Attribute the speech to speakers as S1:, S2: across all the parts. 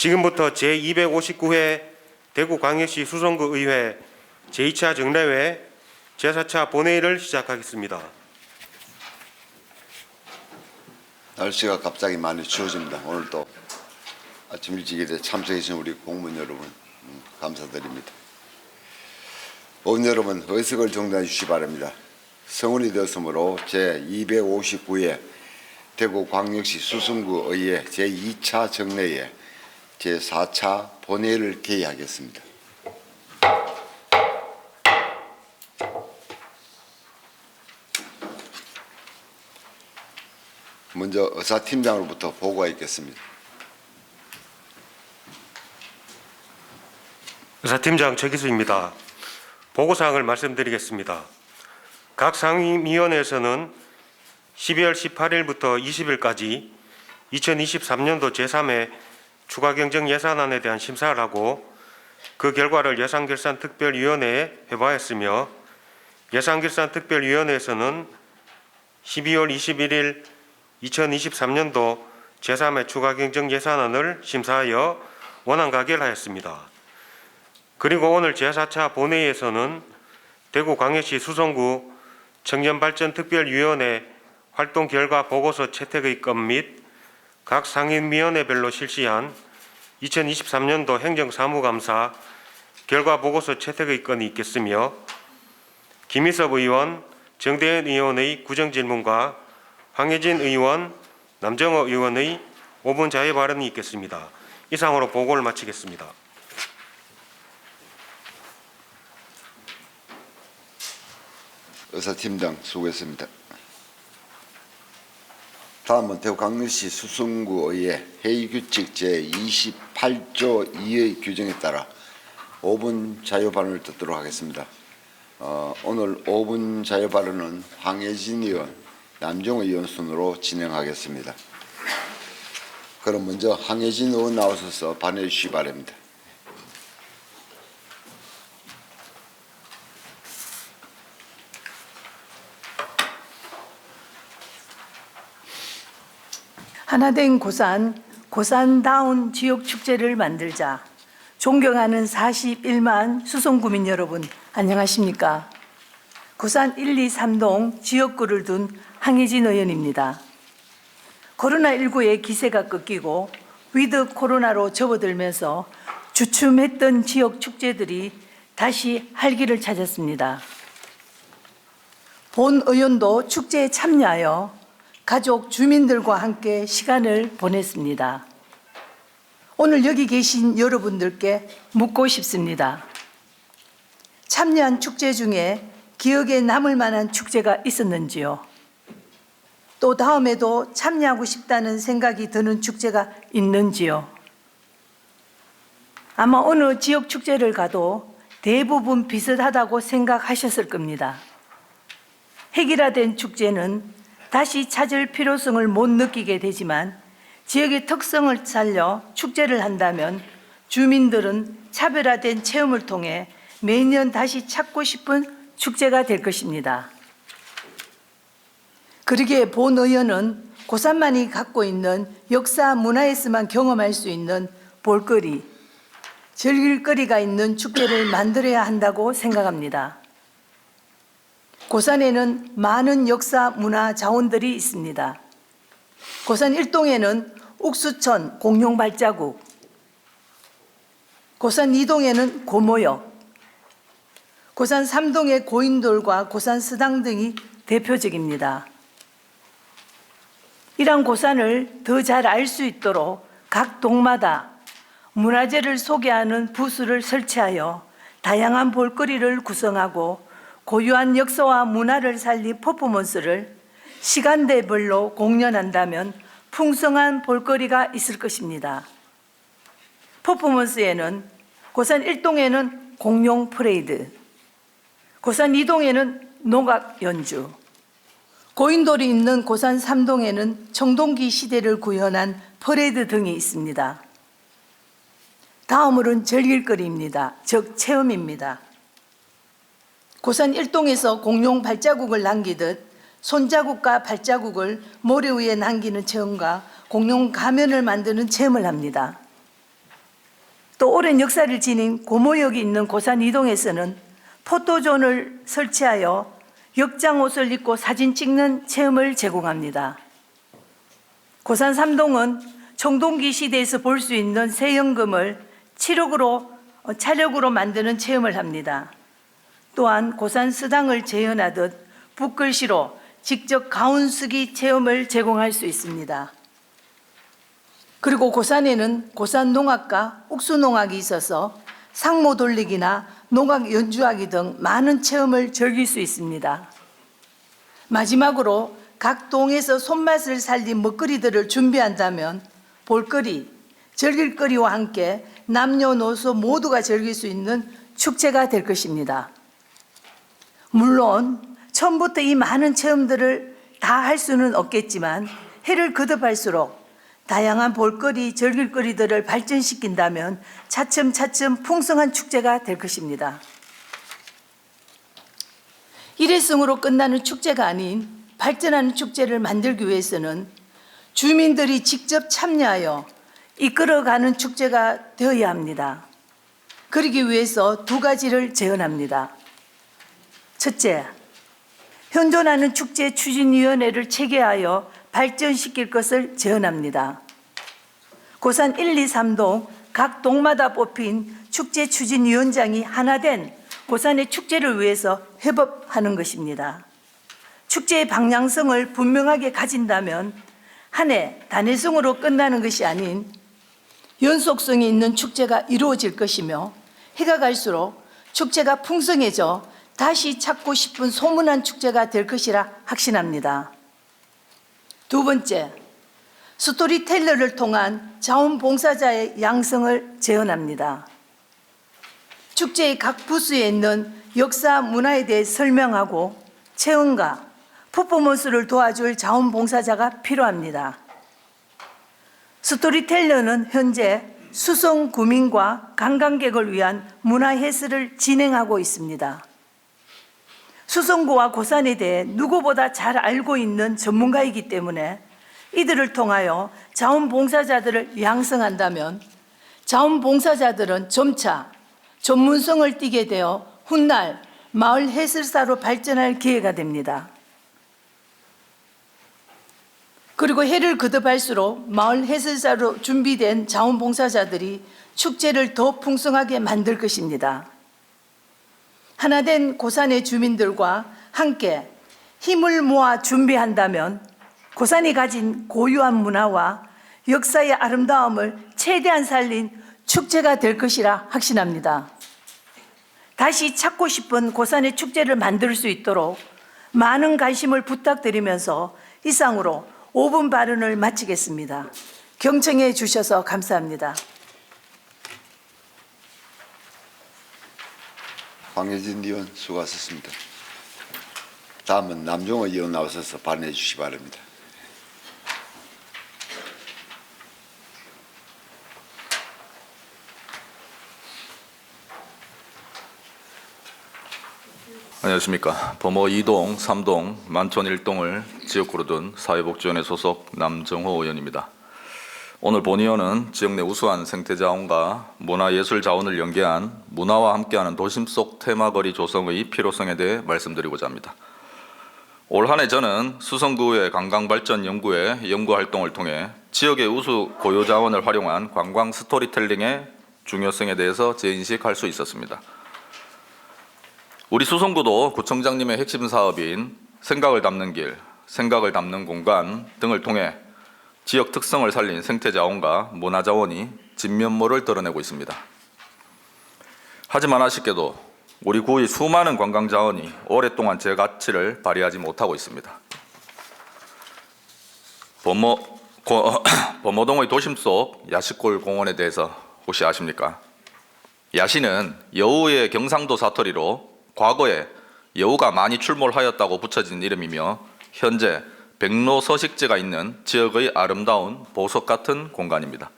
S1: 지금부터 제259회 대구광역시 수성구의회 제2차 정례회 제4차 본회의를 시작하겠습니다.
S2: 날씨가 갑자기 많이 추워집니다. 오늘 또 아침 일찍 참석해 주신 우리 공무원 여러분 감사드립니다. 의원 여러분 의석을 정리해 주시기 바랍니다. 성운이 되었으므로 제259회 대구광역시 수성구의회 제2차 정례회 제4차 본회의를 개의하겠습니다. 먼저 의사팀장으로부터 보고가 있겠습니다.
S1: 의사팀장 최기수입니다. 보고사항을 말씀드리겠습니다. 각 상임위원회에서는 12월 18일부터 20일까지 2023년도 제3회 추가경정 예산안에 대한 심사를 하고 그 결과를 예산결산특별위원회에 회부하였으며 예산결산특별위원회에서는 12월 21일 2023년도 제3회 추가경정 예산안을 심사하여 원안 가결하였습니다. 그리고 오늘 제4차 본회의에서는 대구광역시 수성구 청년발전특별위원회 활동 결과 보고서 채택의 건 및 각 상임위원회별로 실시한 2023년도 행정사무감사 결과 보고서 채택의 건이 있겠으며 김희섭 의원, 정대현 의원의 구정질문과 황혜진 의원, 남정호 의원의 5분 자유 발언이 있겠습니다. 이상으로 보고를 마치겠습니다.
S2: 의사팀장 수고했습니다. 다음은 대구광역시 수성구의회 회의규칙 제28조 2의 규정에 따라 5분 자유발언을 듣도록 하겠습니다. 오늘 5분 자유발언은 황혜진 의원, 남정호 의원 순으로 진행하겠습니다. 그럼 먼저 황혜진 의원 나오셔서 발언해 주시기 바랍니다.
S3: 하나된 고산다운 지역축제를 만들자. 존경하는 41만 수성구민 여러분, 안녕하십니까? 고산 1, 2, 3동 지역구를 둔 황혜진 의원입니다. 코로나19의 기세가 꺾이고 위드 코로나로 접어들면서 주춤했던 지역 축제들이 다시 활기를 찾았습니다. 본 의원도 축제에 참여하여 가족, 주민들과 함께 시간을 보냈습니다. 오늘 여기 계신 여러분들께 묻고 싶습니다. 참여한 축제 중에 기억에 남을 만한 축제가 있었는지요? 또 다음에도 참여하고 싶다는 생각이 드는 축제가 있는지요? 아마 어느 지역 축제를 가도 대부분 비슷하다고 생각하셨을 겁니다. 획일화된 축제는 다시 찾을 필요성을 못 느끼게 되지만 지역의 특성을 살려 축제를 한다면 주민들은 차별화된 체험을 통해 매년 다시 찾고 싶은 축제가 될 것입니다. 그러기에 본 의원은 고산만이 갖고 있는 역사 문화에서만 경험할 수 있는 볼거리, 즐길거리가 있는 축제를 만들어야 한다고 생각합니다. 고산에는 많은 역사 문화 자원들이 있습니다. 고산 1동에는 옥수천 공룡 발자국, 고산 2동에는 고모역, 고산 3동의 고인돌과 고산 서당 등이 대표적입니다. 이러한 고산을 더 잘 알 수 있도록 각 동마다 문화재를 소개하는 부스를 설치하여 다양한 볼거리를 구성하고 고유한 역사와 문화를 살린 퍼포먼스를 시간대별로 공연한다면 풍성한 볼거리가 있을 것입니다. 퍼포먼스에는 고산 1동에는 공룡 퍼레이드, 고산 2동에는 농악 연주, 고인돌이 있는 고산 3동에는 청동기 시대를 구현한 퍼레이드 등이 있습니다. 다음으로는 즐길거리입니다. 즉 체험입니다. 고산 1동에서 공룡 발자국을 남기듯 손자국과 발자국을 모래 위에 남기는 체험과 공룡 가면을 만드는 체험을 합니다. 또 오랜 역사를 지닌 고모역이 있는 고산 이동에서는 포토존을 설치하여 역장 옷을 입고 사진 찍는 체험을 제공합니다. 고산 3동은 청동기 시대에서 볼 수 있는 새연금을 차력으로 만드는 체험을 합니다. 또한 고산 서당을 재현하듯 붓글씨로 직접 가운 쓰기 체험을 제공할 수 있습니다. 그리고 고산에는 고산 농악과 옥수농악이 있어서 상모 돌리기나 농악 연주하기 등 많은 체험을 즐길 수 있습니다. 마지막으로 각 동에서 손맛을 살린 먹거리들을 준비한다면 볼거리, 즐길거리와 함께 남녀노소 모두가 즐길 수 있는 축제가 될 것입니다. 물론 처음부터 이 많은 체험들을 다 할 수는 없겠지만 해를 거듭할수록 다양한 볼거리, 즐길거리들을 발전시킨다면 차츰차츰 풍성한 축제가 될 것입니다. 일회성으로 끝나는 축제가 아닌 발전하는 축제를 만들기 위해서는 주민들이 직접 참여하여 이끌어가는 축제가 되어야 합니다. 그러기 위해서 두 가지를 제언합니다. 첫째, 현존하는 축제 추진위원회를 체계하여 발전시킬 것을 제언합니다. 고산 1, 2, 3동 각 동마다 뽑힌 축제 추진위원장이 하나된 고산의 축제를 위해서 협업하는 것입니다. 축제의 방향성을 분명하게 가진다면 한 해 단회성으로 끝나는 것이 아닌 연속성이 있는 축제가 이루어질 것이며 해가 갈수록 축제가 풍성해져 다시 찾고 싶은 소문난 축제가 될 것이라 확신합니다. 두 번째, 스토리텔러를 통한 자원봉사자의 양성을 제언합니다. 축제의 각 부스에 있는 역사 문화에 대해 설명하고 체험과 퍼포먼스를 도와줄 자원봉사자가 필요합니다. 스토리텔러는 현재 수성 구민과 관광객을 위한 문화해설을 진행하고 있습니다. 수성구와 고산에 대해 누구보다 잘 알고 있는 전문가이기 때문에 이들을 통하여 자원봉사자들을 양성한다면 자원봉사자들은 점차 전문성을 띠게 되어 훗날 마을 해설사로 발전할 기회가 됩니다. 그리고 해를 거듭할수록 마을 해설사로 준비된 자원봉사자들이 축제를 더 풍성하게 만들 것입니다. 하나된 고산의 주민들과 함께 힘을 모아 준비한다면 고산이 가진 고유한 문화와 역사의 아름다움을 최대한 살린 축제가 될 것이라 확신합니다. 다시 찾고 싶은 고산의 축제를 만들 수 있도록 많은 관심을 부탁드리면서 이상으로 5분 발언을 마치겠습니다. 경청해 주셔서 감사합니다.
S2: 황혜진 의원 수고하셨습니다. 다음은 남종호 의원 나오셔서 발언해 주시기 바랍니다.
S4: 안녕하십니까. 범어 2동, 3동, 만촌 1동을 지역구로 둔 사회복지원회 소속 남정호 의원입니다. 오늘 본의원은 지역 내 우수한 생태자원과 문화예술자원을 연계한 문화와 함께하는 도심 속 테마거리 조성의 필요성에 대해 말씀드리고자 합니다. 올 한 해 저는 수성구의 관광발전연구회 연구활동을 통해 지역의 우수 고유자원을 활용한 관광 스토리텔링의 중요성에 대해서 재인식할 수 있었습니다. 우리 수성구도 구청장님의 핵심 사업인 생각을 담는 길, 생각을 담는 공간 등을 통해 지역 특성을 살린 생태자원과 문화자원이 진면모를 드러내고 있습니다. 하지만 아쉽게도 우리 구의 수많은 관광자원이 오랫동안 제 가치를 발휘하지 못하고 있습니다. 범어동의 도심 속 야시골 공원에 대해서 혹시 아십니까? 야시는 여우의 경상도 사투리로 과거에 여우가 많이 출몰하였다고 붙여진 이름이며 현재 백로 서식지가 있는 지역의 아름다운 보석 같은 공간입니다.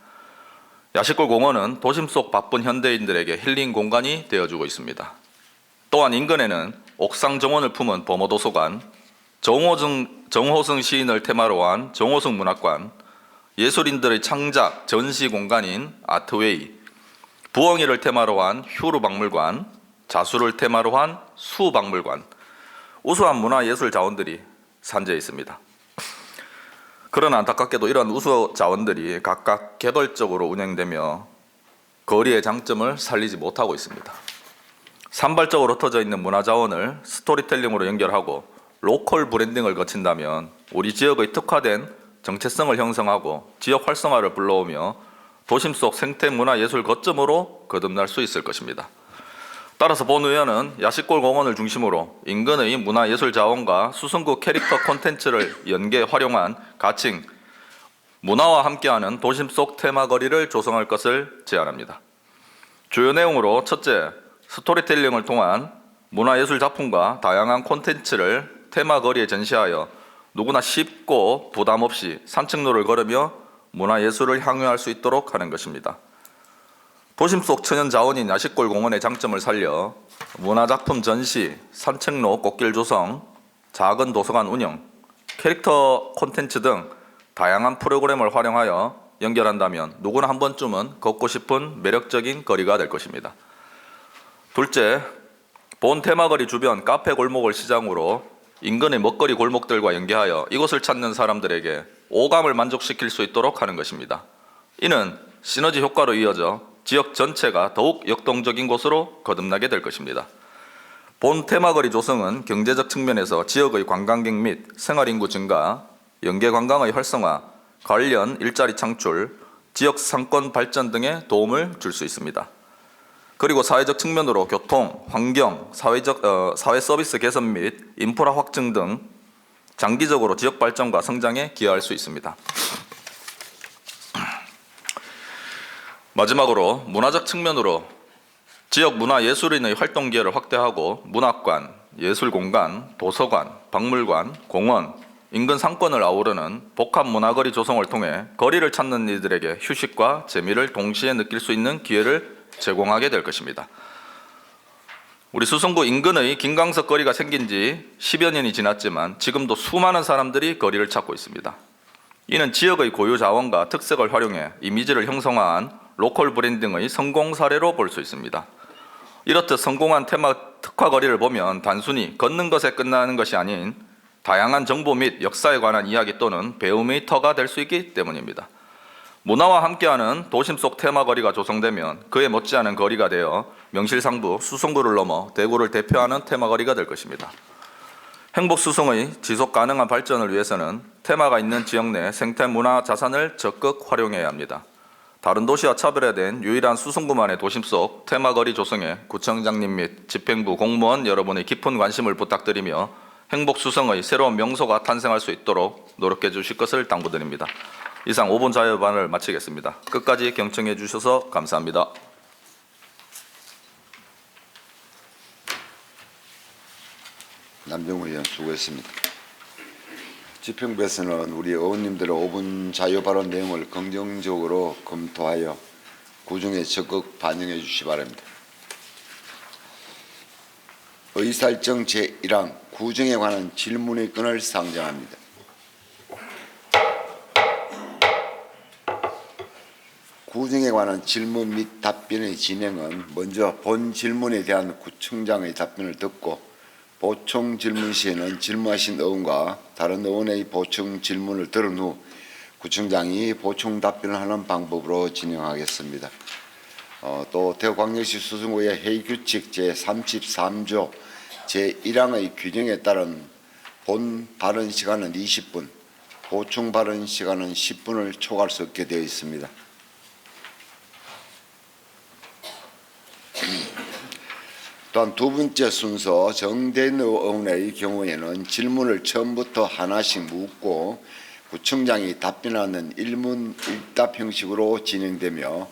S4: 야시골 공원은 도심 속 바쁜 현대인들에게 힐링 공간이 되어주고 있습니다. 또한 인근에는 옥상 정원을 품은 범어도서관, 정호승 시인을 테마로 한 정호승 문학관, 예술인들의 창작 전시 공간인 아트웨이, 부엉이를 테마로 한 휴르박물관, 자수를 테마로 한 수박물관, 우수한 문화예술 자원들이 산재해 있습니다. 그러나 안타깝게도 이러한 우수 자원들이 각각 개별적으로 운영되며 거리의 장점을 살리지 못하고 있습니다. 산발적으로 흩어져 있는 문화자원을 스토리텔링으로 연결하고 로컬 브랜딩을 거친다면 우리 지역의 특화된 정체성을 형성하고 지역 활성화를 불러오며 도심 속 생태문화예술 거점으로 거듭날 수 있을 것입니다. 따라서 본 의원은 야시골 공원을 중심으로 인근의 문화예술 자원과 수성구 캐릭터 콘텐츠를 연계 활용한 가칭 문화와 함께하는 도심 속 테마거리를 조성할 것을 제안합니다. 주요 내용으로 첫째, 스토리텔링을 통한 문화예술 작품과 다양한 콘텐츠를 테마거리에 전시하여 누구나 쉽고 부담 없이 산책로를 걸으며 문화예술을 향유할 수 있도록 하는 것입니다. 도심 속 천연 자원인 야시골 공원의 장점을 살려 문화작품 전시, 산책로 꽃길 조성, 작은 도서관 운영, 캐릭터 콘텐츠 등 다양한 프로그램을 활용하여 연결한다면 누구나 한 번쯤은 걷고 싶은 매력적인 거리가 될 것입니다. 둘째, 본 테마거리 주변 카페 골목을 시장으로 인근의 먹거리 골목들과 연계하여 이곳을 찾는 사람들에게 오감을 만족시킬 수 있도록 하는 것입니다. 이는 시너지 효과로 이어져 지역 전체가 더욱 역동적인 곳으로 거듭나게 될 것입니다. 본 테마거리 조성은 경제적 측면에서 지역의 관광객 및 생활인구 증가, 연계관광의 활성화, 관련 일자리 창출, 지역 상권 발전 등에 도움을 줄 수 있습니다. 그리고 사회적 측면으로 교통, 환경, 사회 서비스 개선 및 인프라 확증 등 장기적으로 지역 발전과 성장에 기여할 수 있습니다. 마지막으로 문화적 측면으로 지역 문화예술인의 활동 기회를 확대하고 문학관, 예술공간, 도서관, 박물관, 공원, 인근 상권을 아우르는 복합 문화거리 조성을 통해 거리를 찾는 이들에게 휴식과 재미를 동시에 느낄 수 있는 기회를 제공하게 될 것입니다. 우리 수성구 인근의 김광석 거리가 생긴 지 10여 년이 지났지만 지금도 수많은 사람들이 거리를 찾고 있습니다. 이는 지역의 고유 자원과 특색을 활용해 이미지를 형성한 로컬 브랜딩의 성공 사례로 볼 수 있습니다. 이렇듯 성공한 테마 특화 거리를 보면 단순히 걷는 것에 끝나는 것이 아닌 다양한 정보 및 역사에 관한 이야기 또는 배움의 터가 될 수 있기 때문입니다. 문화와 함께하는 도심 속 테마거리가 조성되면 그에 못지않은 거리가 되어 명실상부 수성구를 넘어 대구를 대표하는 테마거리가 될 것입니다. 행복 수성의 지속 가능한 발전을 위해서는 테마가 있는 지역 내 생태문화 자산을 적극 활용해야 합니다. 다른 도시와 차별화된 유일한 수성구만의 도심 속 테마거리 조성에 구청장님 및 집행부 공무원 여러분의 깊은 관심을 부탁드리며 행복 수성의 새로운 명소가 탄생할 수 있도록 노력해 주실 것을 당부드립니다. 이상 5분 자유반을 마치겠습니다. 끝까지 경청해 주셔서 감사합니다.
S2: 남정우 의원 수고했습니다. 집행부에서는 우리 의원님들의 5분 자유 발언 내용을 긍정적으로 검토하여 구중에 적극 반영해 주시기 바랍니다. 의사일정 제1항 구중에 관한 질문의 건을 상정합니다. 구중에 관한 질문 및 답변의 진행은 먼저 본 질문에 대한 구청장의 답변을 듣고 보충 질문 시에는 질문하신 의원과 다른 의원의 보충 질문을 들은 후 구청장이 보충 답변을 하는 방법으로 진행하겠습니다. 또 대구광역시 수성구의 회의규칙 제33조 제1항의 규정에 따른 본 발언 시간은 20분, 보충 발언 시간은 10분을 초과할 수 없게 되어 있습니다. 또한 두 번째 순서 정대인 의원의 경우에는 질문을 처음부터 하나씩 묻고 구청장이 답변하는 일문일답 형식으로 진행되며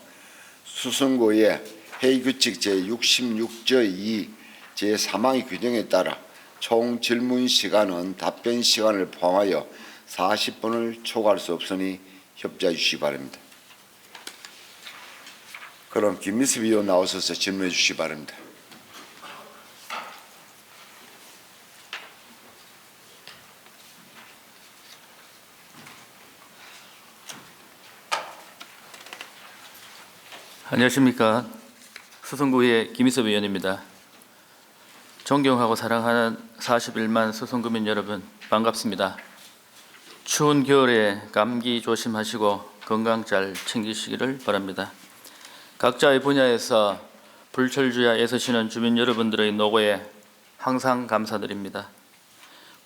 S2: 수성구의 회의규칙 제66조 2 제3항의 규정에 따라 총 질문 시간은 답변 시간을 포함하여 40분을 초과할 수 없으니 협조해 주시기 바랍니다. 그럼 김미숙 의원 나오셔서 질문해 주시기 바랍니다.
S5: 안녕하십니까. 수성구의 김희섭 의원입니다. 존경하고 사랑하는 41만 수성구민 여러분, 반갑습니다. 추운 겨울에 감기 조심하시고 건강 잘 챙기시기를 바랍니다. 각자의 분야에서 불철주야 애쓰시는 주민 여러분들의 노고에 항상 감사드립니다.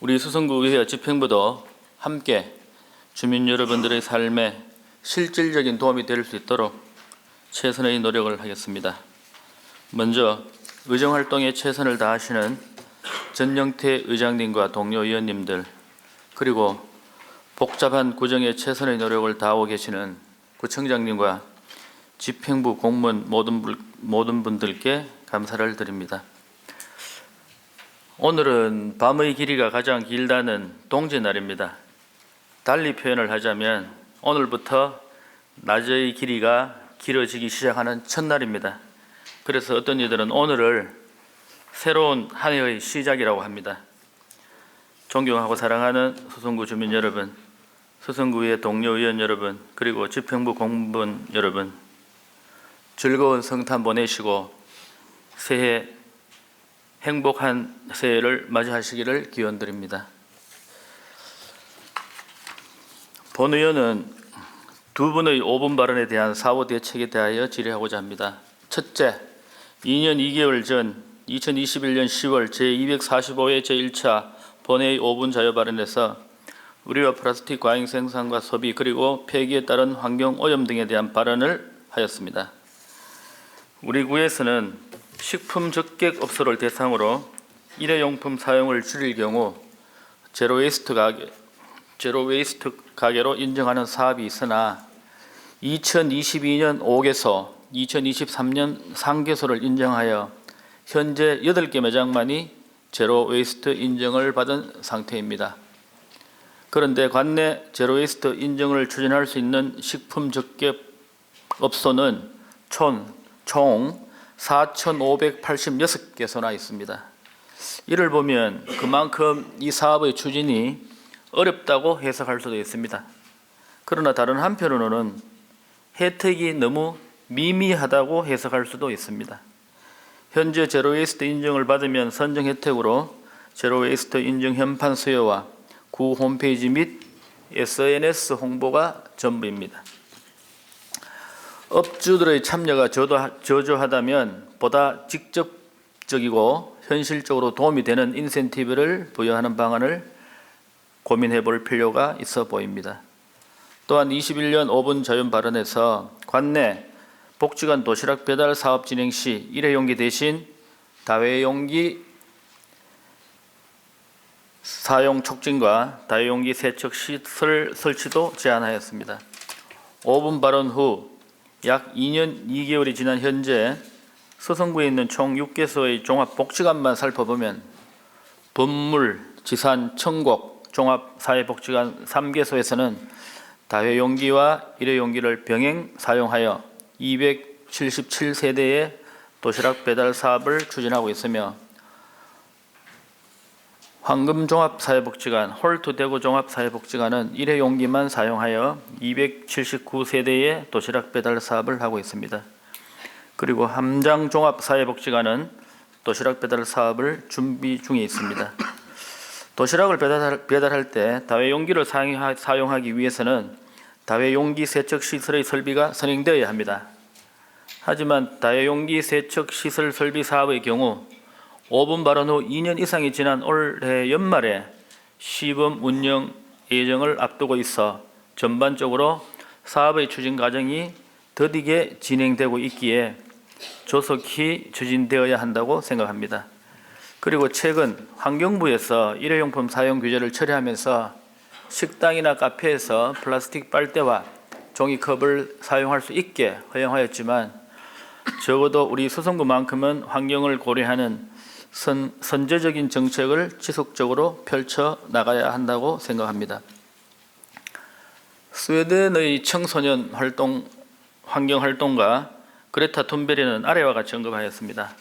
S5: 우리 수성구의회 집행부도 함께 주민 여러분들의 삶에 실질적인 도움이 될 수 있도록 최선의 노력을 하겠습니다. 먼저 의정활동에 최선을 다하시는 전영태 의장님과 동료 의원님들, 그리고 복잡한 구정에 최선의 노력을 다하고 계시는 구청장님과 집행부 공무원 모든 분들께 감사를 드립니다. 오늘은 밤의 길이가 가장 길다는 동지날입니다. 달리 표현을 하자면 오늘부터 낮의 길이가 길어지기 시작하는 첫날입니다. 그래서 어떤 이들은 오늘을 새로운 한 해의 시작이라고 합니다. 존경하고 사랑하는 수성구 주민 여러분, 수성구의 동료 의원 여러분, 그리고 집행부 공무원 여러분, 즐거운 성탄 보내시고 새해 행복한 새해를 맞이하시기를 기원드립니다. 본 의원은 두 분의 5분 발언에 대한 사후 대책에 대하여 질의하고자 합니다. 첫째, 2년 2개월 전 2021년 10월 제245회 제1차 본회의 5분 자유 발언에서 의료와 플라스틱 과잉 생산과 소비 그리고 폐기에 따른 환경 오염 등에 대한 발언을 하였습니다. 우리 구에서는 식품 적객 업소를 대상으로 일회용품 사용을 줄일 경우 제로 웨이스트 가게로 인정하는 사업이 있으나 2022년 5개소, 2023년 3개소를 인정하여 현재 8개 매장만이 제로 웨이스트 인정을 받은 상태입니다. 그런데 관내 제로 웨이스트 인정을 추진할 수 있는 식품 적객 업소는 총 4,586개소나 있습니다. 이를 보면 그만큼 이 사업의 추진이 어렵다고 해석할 수도 있습니다. 그러나 다른 한편으로는 혜택이 너무 미미하다고 해석할 수도 있습니다. 현재 제로웨이스트 인정을 받으면 선정 혜택으로 제로웨이스트 인정 현판 수여와 구 홈페이지 및 SNS 홍보가 전부입니다. 업주들의 참여가 저조하다면 보다 직접적이고 현실적으로 도움이 되는 인센티브를 부여하는 방안을 고민해 볼 필요가 있어 보입니다. 또한 21년 5분 자유 발언에서 관내 복지관 도시락 배달 사업 진행 시 일회용기 대신 다회용기 사용 촉진과 다회용기 세척 시설 설치도 제안하였습니다. 5분 발언 후 약 2년 2개월이 지난 현재 수성구에 있는 총 6개소의 종합복지관만 살펴보면 범물, 지산, 청곡 종합사회복지관 3개소에서는 다회용기와 일회용기를 병행 사용하여 277세대의 도시락 배달 사업을 추진하고 있으며 황금종합사회복지관, 홀투대구 종합사회복지관은 일회용기만 사용하여 279세대의 도시락 배달 사업을 하고 있습니다. 그리고 함장종합사회복지관은 도시락 배달 사업을 준비 중에 있습니다. 도시락을 배달할 때 다회용기를 사용하기 위해서는 다회용기 세척 시설의 설비가 선행되어야 합니다. 하지만 다회용기 세척 시설 설비 사업의 경우 5분 발언 후 2년 이상이 지난 올해 연말에 시범 운영 예정을 앞두고 있어 전반적으로 사업의 추진 과정이 더디게 진행되고 있기에 조속히 추진되어야 한다고 생각합니다. 그리고 최근 환경부에서 일회용품 사용 규제를 철회하면서 식당이나 카페에서 플라스틱 빨대와 종이컵을 사용할 수 있게 허용하였지만 적어도 우리 수성구만큼은 환경을 고려하는 선제적인 정책을 지속적으로 펼쳐 나가야 한다고 생각합니다. 스웨덴의 청소년 환경활동가 그레타 툰베리는 아래와 같이 언급하였습니다.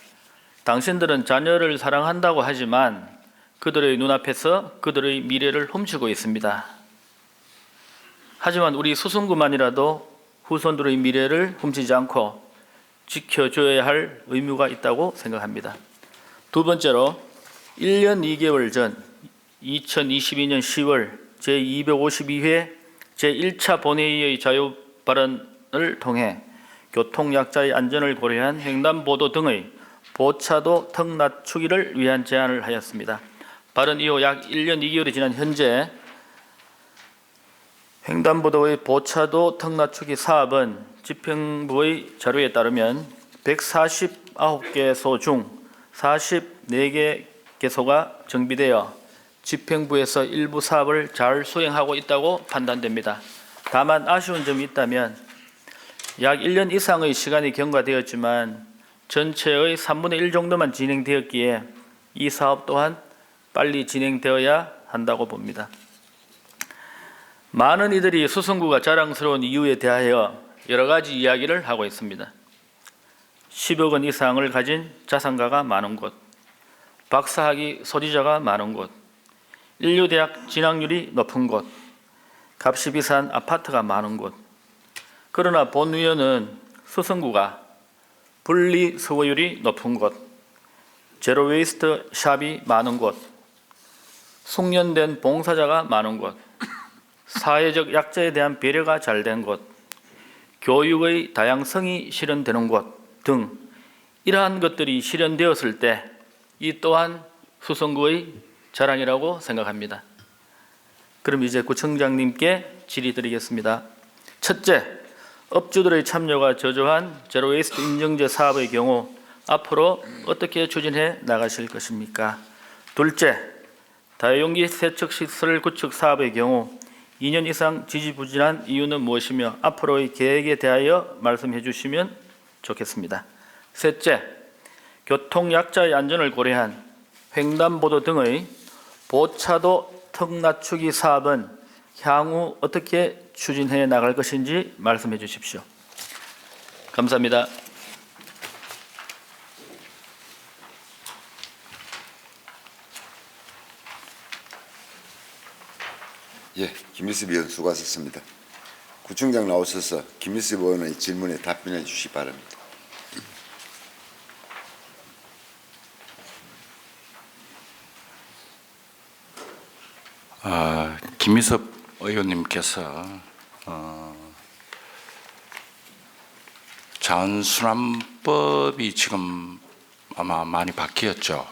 S5: 당신들은 자녀를 사랑한다고 하지만 그들의 눈앞에서 그들의 미래를 훔치고 있습니다. 하지만 우리 수성구만이라도 후손들의 미래를 훔치지 않고 지켜줘야 할 의무가 있다고 생각합니다. 두 번째로 1년 2개월 전 2022년 10월 제252회 제1차 본회의의 자유 발언을 통해 교통약자의 안전을 고려한 횡단보도 등의 보차도 턱 낮추기를 위한 제안을 하였습니다. 발언 이후 약 1년 2개월이 지난 현재 횡단보도의 보차도 턱 낮추기 사업은 집행부의 자료에 따르면 149개소 중 44개소가 정비되어 집행부에서 일부 사업을 잘 수행하고 있다고 판단됩니다. 다만 아쉬운 점이 있다면 약 1년 이상의 시간이 경과되었지만 전체의 3분의 1 정도만 진행되었기에 이 사업 또한 빨리 진행되어야 한다고 봅니다. 많은 이들이 수성구가 자랑스러운 이유에 대하여 여러 가지 이야기를 하고 있습니다. 10억 원 이상을 가진 자산가가 많은 곳, 박사학위 소지자가 많은 곳, 인류대학 진학률이 높은 곳, 값이 비싼 아파트가 많은 곳. 그러나 본 의원은 수성구가 분리수거율이 높은 곳, 제로웨이스트 샵이 많은 곳, 숙련된 봉사자가 많은 곳, 사회적 약자에 대한 배려가 잘 된 곳, 교육의 다양성이 실현되는 곳 등 이러한 것들이 실현되었을 때 이 또한 수성구의 자랑이라고 생각합니다. 그럼 이제 구청장님께 질의드리겠습니다. 첫째, 업주들의 참여가 저조한 제로웨이스트 인증제 사업의 경우 앞으로 어떻게 추진해 나가실 것입니까? 둘째, 다용기 세척시설 구축 사업의 경우 2년 이상 지지부진한 이유는 무엇이며 앞으로의 계획에 대하여 말씀해 주시면 좋겠습니다. 셋째, 교통약자의 안전을 고려한 횡단보도 등의 보차도 턱 낮추기 사업은 향후 어떻게 추진해 나갈 것인지 말씀해 주십시오. 감사합니다.
S2: 예, 김일습 의원 수고하셨습니다. 구청장 나오셔서 김일습 의원의 질문에 답변해 주시기 바랍니다.
S6: 김희섭 의원님께서 자원순환법이 지금 아마 많이 바뀌었죠.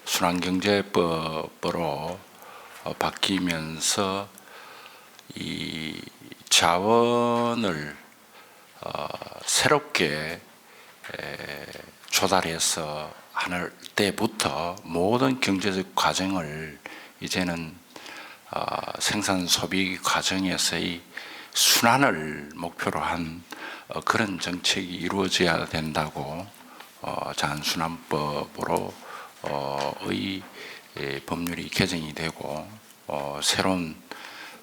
S6: 순환경제법으로 바뀌면서 이 자원을 새롭게 조달해서 할 때부터 모든 경제적 과정을 이제는 생산 소비 과정에서의 순환을 목표로 한 그런 정책이 이루어져야 된다고 자원순환법으로 의 법률이 개정이 되고 새로운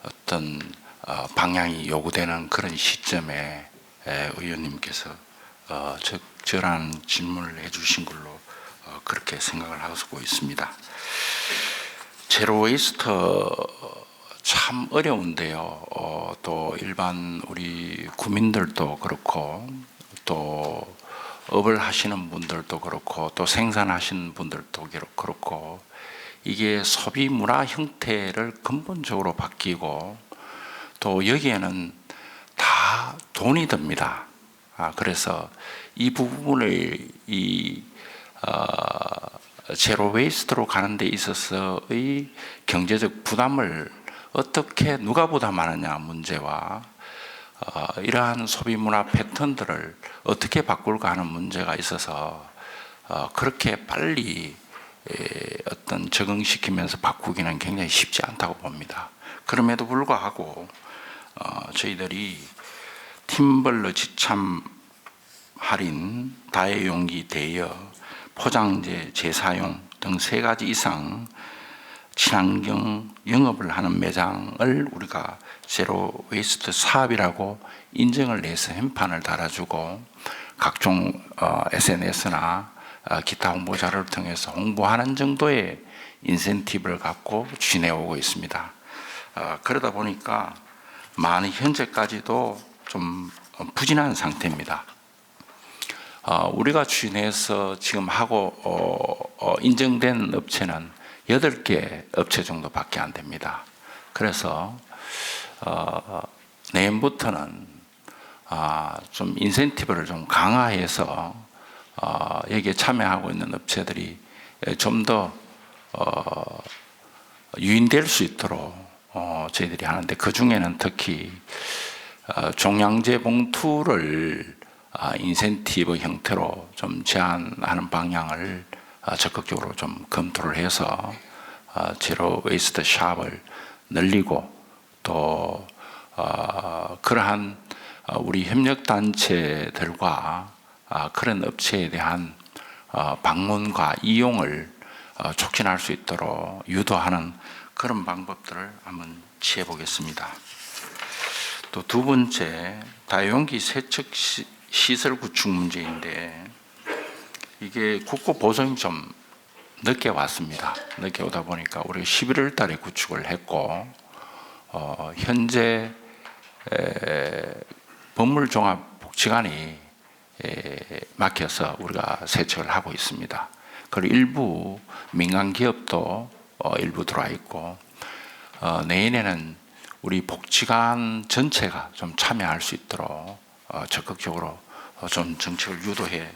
S6: 어떤 방향이 요구되는 그런 시점에 의원님께서 적절한 질문을 해주신 걸로 그렇게 생각을 하고 있습니다. 제로웨이스트 참 어려운데요. 또 일반 우리 구민들도 그렇고 또 업을 하시는 분들도 그렇고 또 생산하시는 분들도 그렇고 이게 소비 문화 형태를 근본적으로 바뀌고 또 여기에는 다 돈이 듭니다. 그래서 이 부분을 제로 웨이스트로 가는 데 있어서의 경제적 부담을 어떻게 누가 부담하느냐 문제와 이러한 소비 문화 패턴들을 어떻게 바꿀까 하는 문제가 있어서 그렇게 빨리 어떤 적응시키면서 바꾸기는 굉장히 쉽지 않다고 봅니다. 그럼에도 불구하고 저희들이 팀벌러 지참 할인, 다회용기 대여, 포장재 재사용 등 3가지 이상 친환경 영업을 하는 매장을 우리가 제로 웨이스트 사업이라고 인정을 내서 현판을 달아주고 각종 SNS나 기타 홍보 자료를 통해서 홍보하는 정도의 인센티브를 갖고 지내오고 있습니다. 그러다 보니까 많이 현재까지도 좀 부진한 상태입니다. 우리가 추진해서 지금 하고 인정된 업체는 8개 업체 정도밖에 안 됩니다. 그래서 내년부터는 좀 인센티브를 좀 강화해서 여기에 참여하고 있는 업체들이 좀 더 유인될 수 있도록 저희들이 하는데, 그 중에는 특히 종량제 봉투를 인센티브 형태로 좀 제한하는 방향을 적극적으로 좀 검토를 해서 제로 웨이스트 샵을 늘리고, 또 그러한 우리 협력단체들과 그런 업체에 대한 방문과 이용을 촉진할 수 있도록 유도하는 그런 방법들을 한번 취해 보겠습니다. 또 두 번째, 다용기 세척 시설 구축 문제인데, 이게 국고 보송이 좀 늦게 왔습니다. 늦게 오다 보니까 우리가 11월 달에 구축을 했고, 현재 법물종합복지관이 막혀서 우리가 세척을 하고 있습니다. 그리고 일부 민간 기업도 일부 들어와 있고, 내년에는 우리 복지관 전체가 좀 참여할 수 있도록 적극적으로 좀 정책을 유도해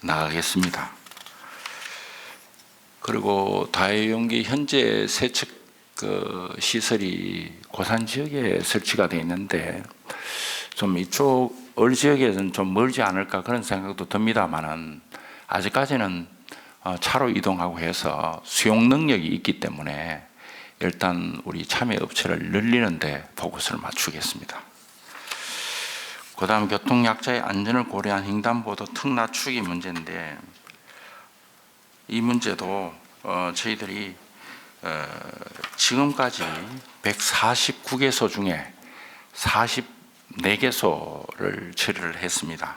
S6: 나가겠습니다. 그리고 다용기 현재 세척 시설이 고산 지역에 설치가 되어 있는데, 좀 이쪽 을 지역에서는 좀 멀지 않을까 그런 생각도 듭니다만은, 아직까지는 차로 이동하고 해서 수용 능력이 있기 때문에 일단 우리 참여 업체를 늘리는데 포커스를 맞추겠습니다. 그 다음 교통약자의 안전을 고려한 횡단보도 턱 낮추기 문제인데, 이 문제도 저희들이 지금까지 149개소 중에 44개소를 처리를 했습니다.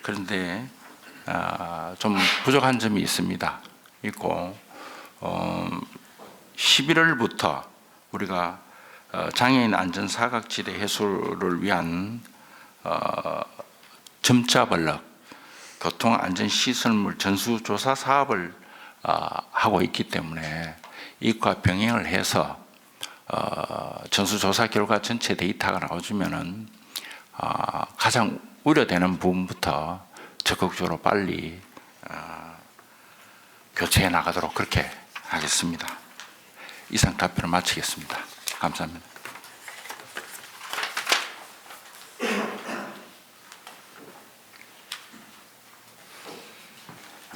S6: 그런데 좀 부족한 점이 있습니다. 있고 11월부터 우리가 장애인 안전 사각지대 해소를 위한 점자블럭 교통안전시설물 전수조사 사업을 하고 있기 때문에 이것과 병행을 해서 전수조사 결과 전체 데이터가 나와주면은 가장 우려되는 부분부터 적극적으로 빨리 교체해 나가도록 그렇게 하겠습니다. 이상 답변을 마치겠습니다. 감사합니다.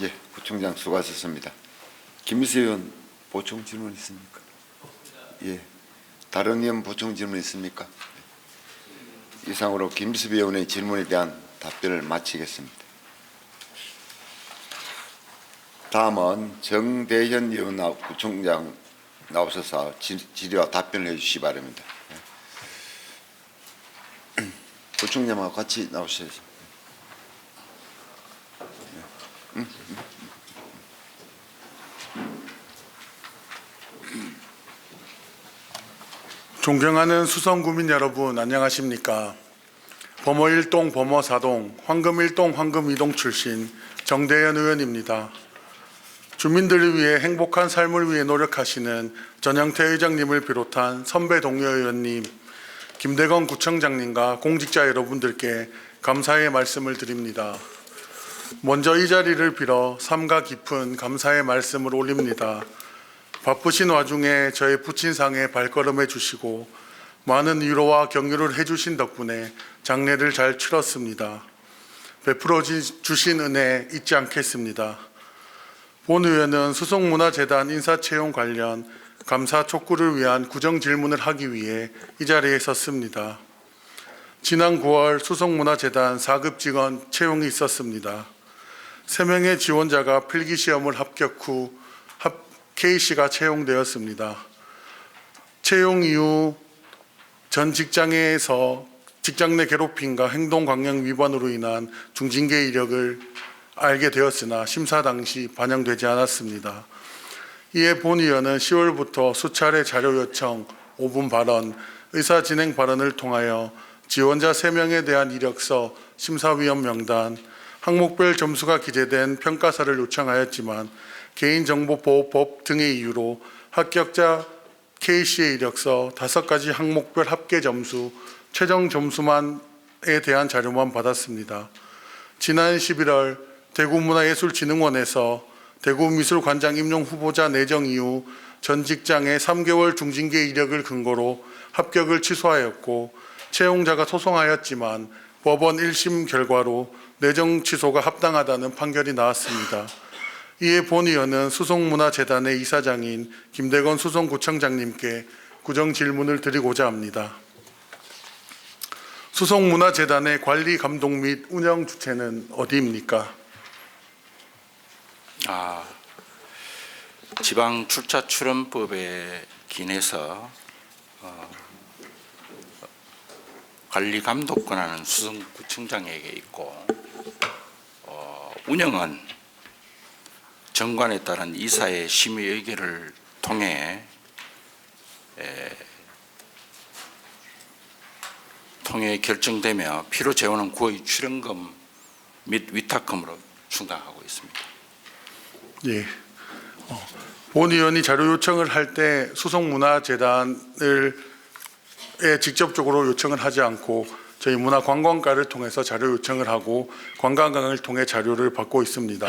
S2: 예, 부총장 수고하셨습니다. 김미수 의원 보충 질문 있습니까? 예, 다른 의원 보충 질문 있습니까? 이상으로 김미수 의원의 질문에 대한 답변을 마치겠습니다. 다음은 정대현 의원 부총장 나오셔서 질의와 답변을 해주시기 바랍니다. 부총장하고 같이 나오셔야죠.
S7: 존경하는 수성구민 여러분, 안녕하십니까? 범어 1동, 범어 4동, 황금 1동, 황금 2동 출신 정대현 의원입니다. 주민들을 위해 행복한 삶을 위해 노력하시는 전영태 의장님을 비롯한 선배 동료 의원님, 김대건 구청장님과 공직자 여러분들께 감사의 말씀을 드립니다. 먼저 이 자리를 빌어 삼가 깊은 감사의 말씀을 올립니다. 바쁘신 와중에 저의 부친상에 발걸음해 주시고 많은 위로와 격려를 해주신 덕분에 장례를 잘 치렀습니다. 베풀어 주신 은혜 잊지 않겠습니다. 본 의원은 수송문화재단 인사채용 관련 감사 촉구를 위한 구정 질문을 하기 위해 이 자리에 섰습니다. 지난 9월 수송문화재단 4급 직원 채용이 있었습니다. 3명의 지원자가 필기시험을 합격 후 K씨가 채용되었습니다. 채용 이후 전 직장에서 직장 내 괴롭힘과 행동강령 위반으로 인한 중징계 이력을 알게 되었으나 심사 당시 반영되지 않았습니다. 이에 본 의원은 10월부터 수차례 자료 요청, 5분 발언, 의사 진행 발언을 통하여 지원자 3명에 대한 이력서, 심사위원 명단, 항목별 점수가 기재된 평가서를 요청하였지만 개인정보보호법 등의 이유로 합격자 KC의 이력서 5가지 항목별 합계 점수, 최종 점수만에 대한 자료만 받았습니다. 지난 11월 대구문화예술진흥원에서 대구미술관장 임용 후보자 내정 이후 전 직장의 3개월 중징계 이력을 근거로 합격을 취소하였고 채용자가 소송하였지만 법원 1심 결과로 내정 취소가 합당하다는 판결이 나왔습니다. 이에 본의원은 수송문화재단의 이사장인 김대건 수송구청장님께 구정 질문을 드리고자 합니다. 수송문화재단의 관리 감독 및 운영 주체는 어디입니까?
S6: 지방 출자 출원법에 기인해서 관리 감독 권한은 수성구청장에게 있고 운영은 정관에 따른 이사의 심의 의결을 통해 결정되며 필요 재원은 구의 출연금 및 위탁금으로 충당하고 있습니다.
S7: 예. 본 의원이 자료 요청을 할 때 수송문화재단을 직접적으로 요청을 하지 않고 저희 문화관광과를 통해서 자료 요청을 하고 관광강을 통해 자료를 받고 있습니다.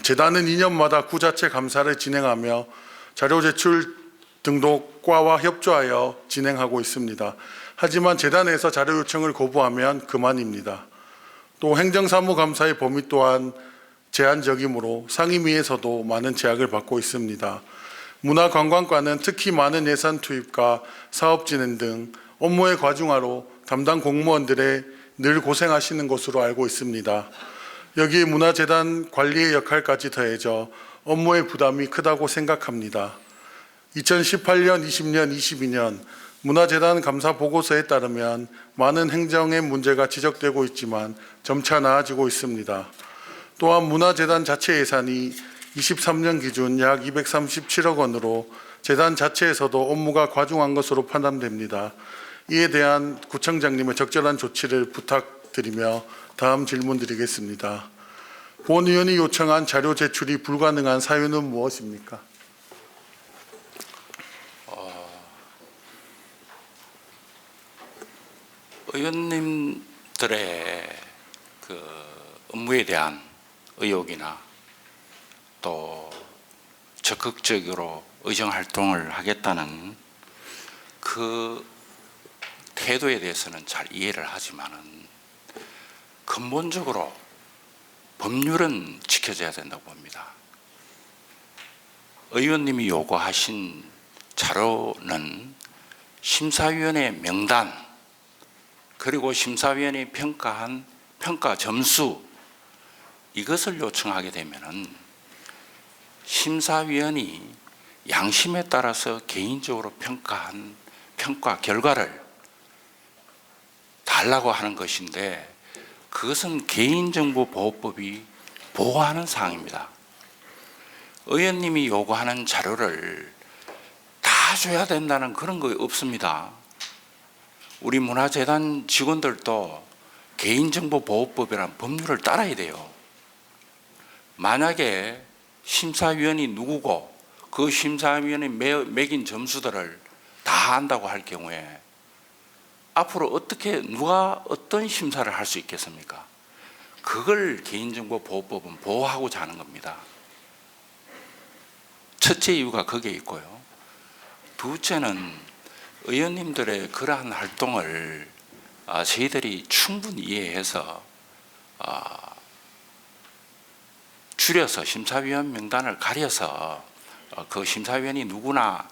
S7: 재단은 2년마다 구자체 감사를 진행하며 자료 제출 등도 과와 협조하여 진행하고 있습니다. 하지만 재단에서 자료 요청을 거부하면 그만입니다. 또 행정사무감사의 범위 또한 제한적이므로 상임위에서도 많은 제약을 받고 있습니다. 문화관광과는 특히 많은 예산 투입과 사업 진행 등 업무의 과중화로 담당 공무원들의 늘 고생하시는 것으로 알고 있습니다. 여기에 문화재단 관리의 역할까지 더해져 업무의 부담이 크다고 생각합니다. 2018년, 20년, 22년 문화재단 감사 보고서에 따르면 많은 행정의 문제가 지적되고 있지만 점차 나아지고 있습니다. 또한 문화재단 자체 예산이 23년 기준 약 237억 원으로 재단 자체에서도 업무가 과중한 것으로 판단됩니다. 이에 대한 구청장님의 적절한 조치를 부탁드리며 다음 질문 드리겠습니다. 본 의원이 요청한 자료 제출이 불가능한 사유는 무엇입니까?
S6: 의원님들의 그 업무에 대한 의혹이나 또 적극적으로 의정 활동을 하겠다는 그 태도에 대해서는 잘 이해를 하지만은 근본적으로 법률은 지켜져야 된다고 봅니다. 의원님이 요구하신 자료는 심사위원회 명단 그리고 심사위원이 평가한 평가 점수 이것을 요청하게 되면은 심사위원이 양심에 따라서 개인적으로 평가한 평가 결과를 달라고 하는 것인데 그것은 개인정보보호법이 보호하는 사항입니다. 의원님이 요구하는 자료를 다 줘야 된다는 그런 거 없습니다. 우리 문화재단 직원들도 개인정보보호법이라는 법률을 따라야 돼요. 만약에 심사위원이 누구고 그 심사위원이 매긴 점수들을 다 안다고 할 경우에 앞으로 어떻게 누가 어떤 심사를 할 수 있겠습니까? 그걸 개인정보보호법은 보호하고자 하는 겁니다. 첫째 이유가 거기에 있고요. 둘째는 의원님들의 그러한 활동을 저희들이 충분히 이해해서 줄여서 심사위원 명단을 가려서 그 심사위원이 누구나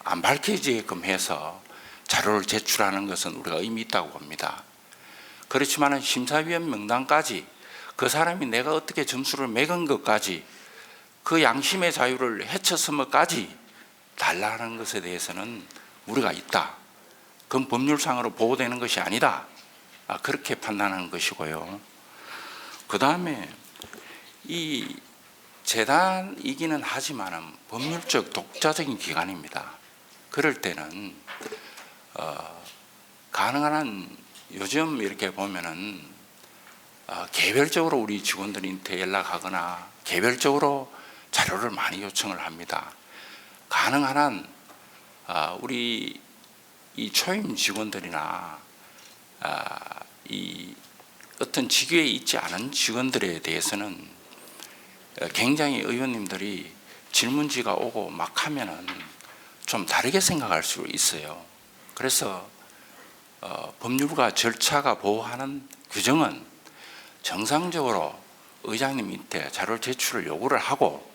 S6: 안 밝혀지게끔 해서 자료를 제출하는 것은 우리가 의미 있다고 봅니다. 그렇지만 심사위원 명단까지 그 사람이 내가 어떻게 점수를 매긴 것까지 그 양심의 자유를 해쳤음까지 달라는 것에 대해서는 우리가 있다. 그건 법률상으로 보호되는 것이 아니다. 그렇게 판단하는 것이고요. 그 다음에 이 재단이기는 하지만은 법률적 독자적인 기관입니다. 그럴 때는 가능한 한 요즘 이렇게 보면은 개별적으로 우리 직원들한테 연락하거나 개별적으로 자료를 많이 요청을 합니다. 가능한 한 우리 이 초임 직원들이나 이 어떤 직위에 있지 않은 직원들에 대해서는 굉장히 의원님들이 질문지가 오고 막 하면은 좀 다르게 생각할 수 있어요. 그래서 법률과 절차가 보호하는 규정은 정상적으로 의장님 밑에 자료 제출을 요구를 하고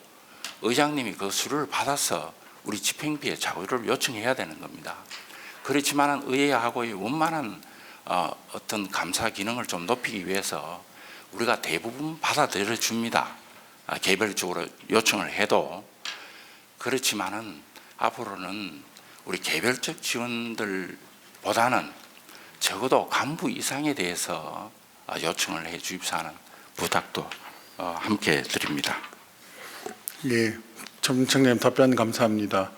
S6: 의장님이 그 수를 받아서 우리 집행부에 자료를 요청해야 되는 겁니다. 그렇지만 의회하고의 원만한 어떤 감사 기능을 좀 높이기 위해서 우리가 대부분 받아들여 줍니다. 개별적으로 요청을 해도. 그렇지만은 앞으로는 우리 개별적 지원들보다는 적어도 간부 이상에 대해서 요청을 해 주십사 하는 부탁도 함께 드립니다.
S7: 예, 청장님 답변 감사합니다.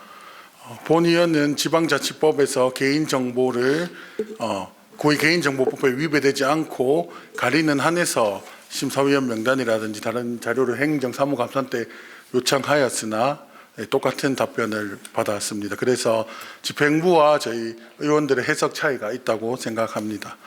S7: 본 의원은 지방자치법에서 개인정보를 고위 개인정보법에 위배되지 않고 가리는 한에서 심사위원 명단이라든지 다른 자료를 행정사무감사 때 요청하였으나 똑같은 답변을 받았습니다. 그래서 집행부와 저희 의원들의 해석 차이가 있다고 생각합니다.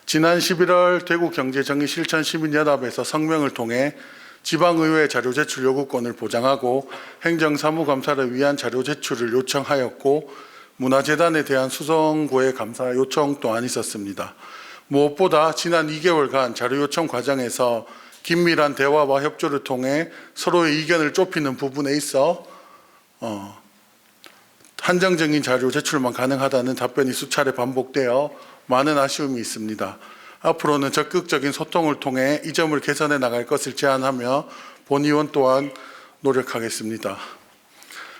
S7: 지난 11월 대구경제정의실천시민연합에서 성명을 통해 지방의회 자료 제출 요구권을 보장하고 행정사무감사를 위한 자료 제출을 요청하였고 문화재단에 대한 수성구의 감사 요청 또한 있었습니다. 무엇보다 지난 2개월간 자료 요청 과정에서 긴밀한 대화와 협조를 통해 서로의 의견을 좁히는 부분에 있어 한정적인 자료 제출만 가능하다는 답변이 수차례 반복되어 많은 아쉬움이 있습니다. 앞으로는 적극적인 소통을 통해 이 점을 개선해 나갈 것을 제안하며 본 의원 또한 노력하겠습니다.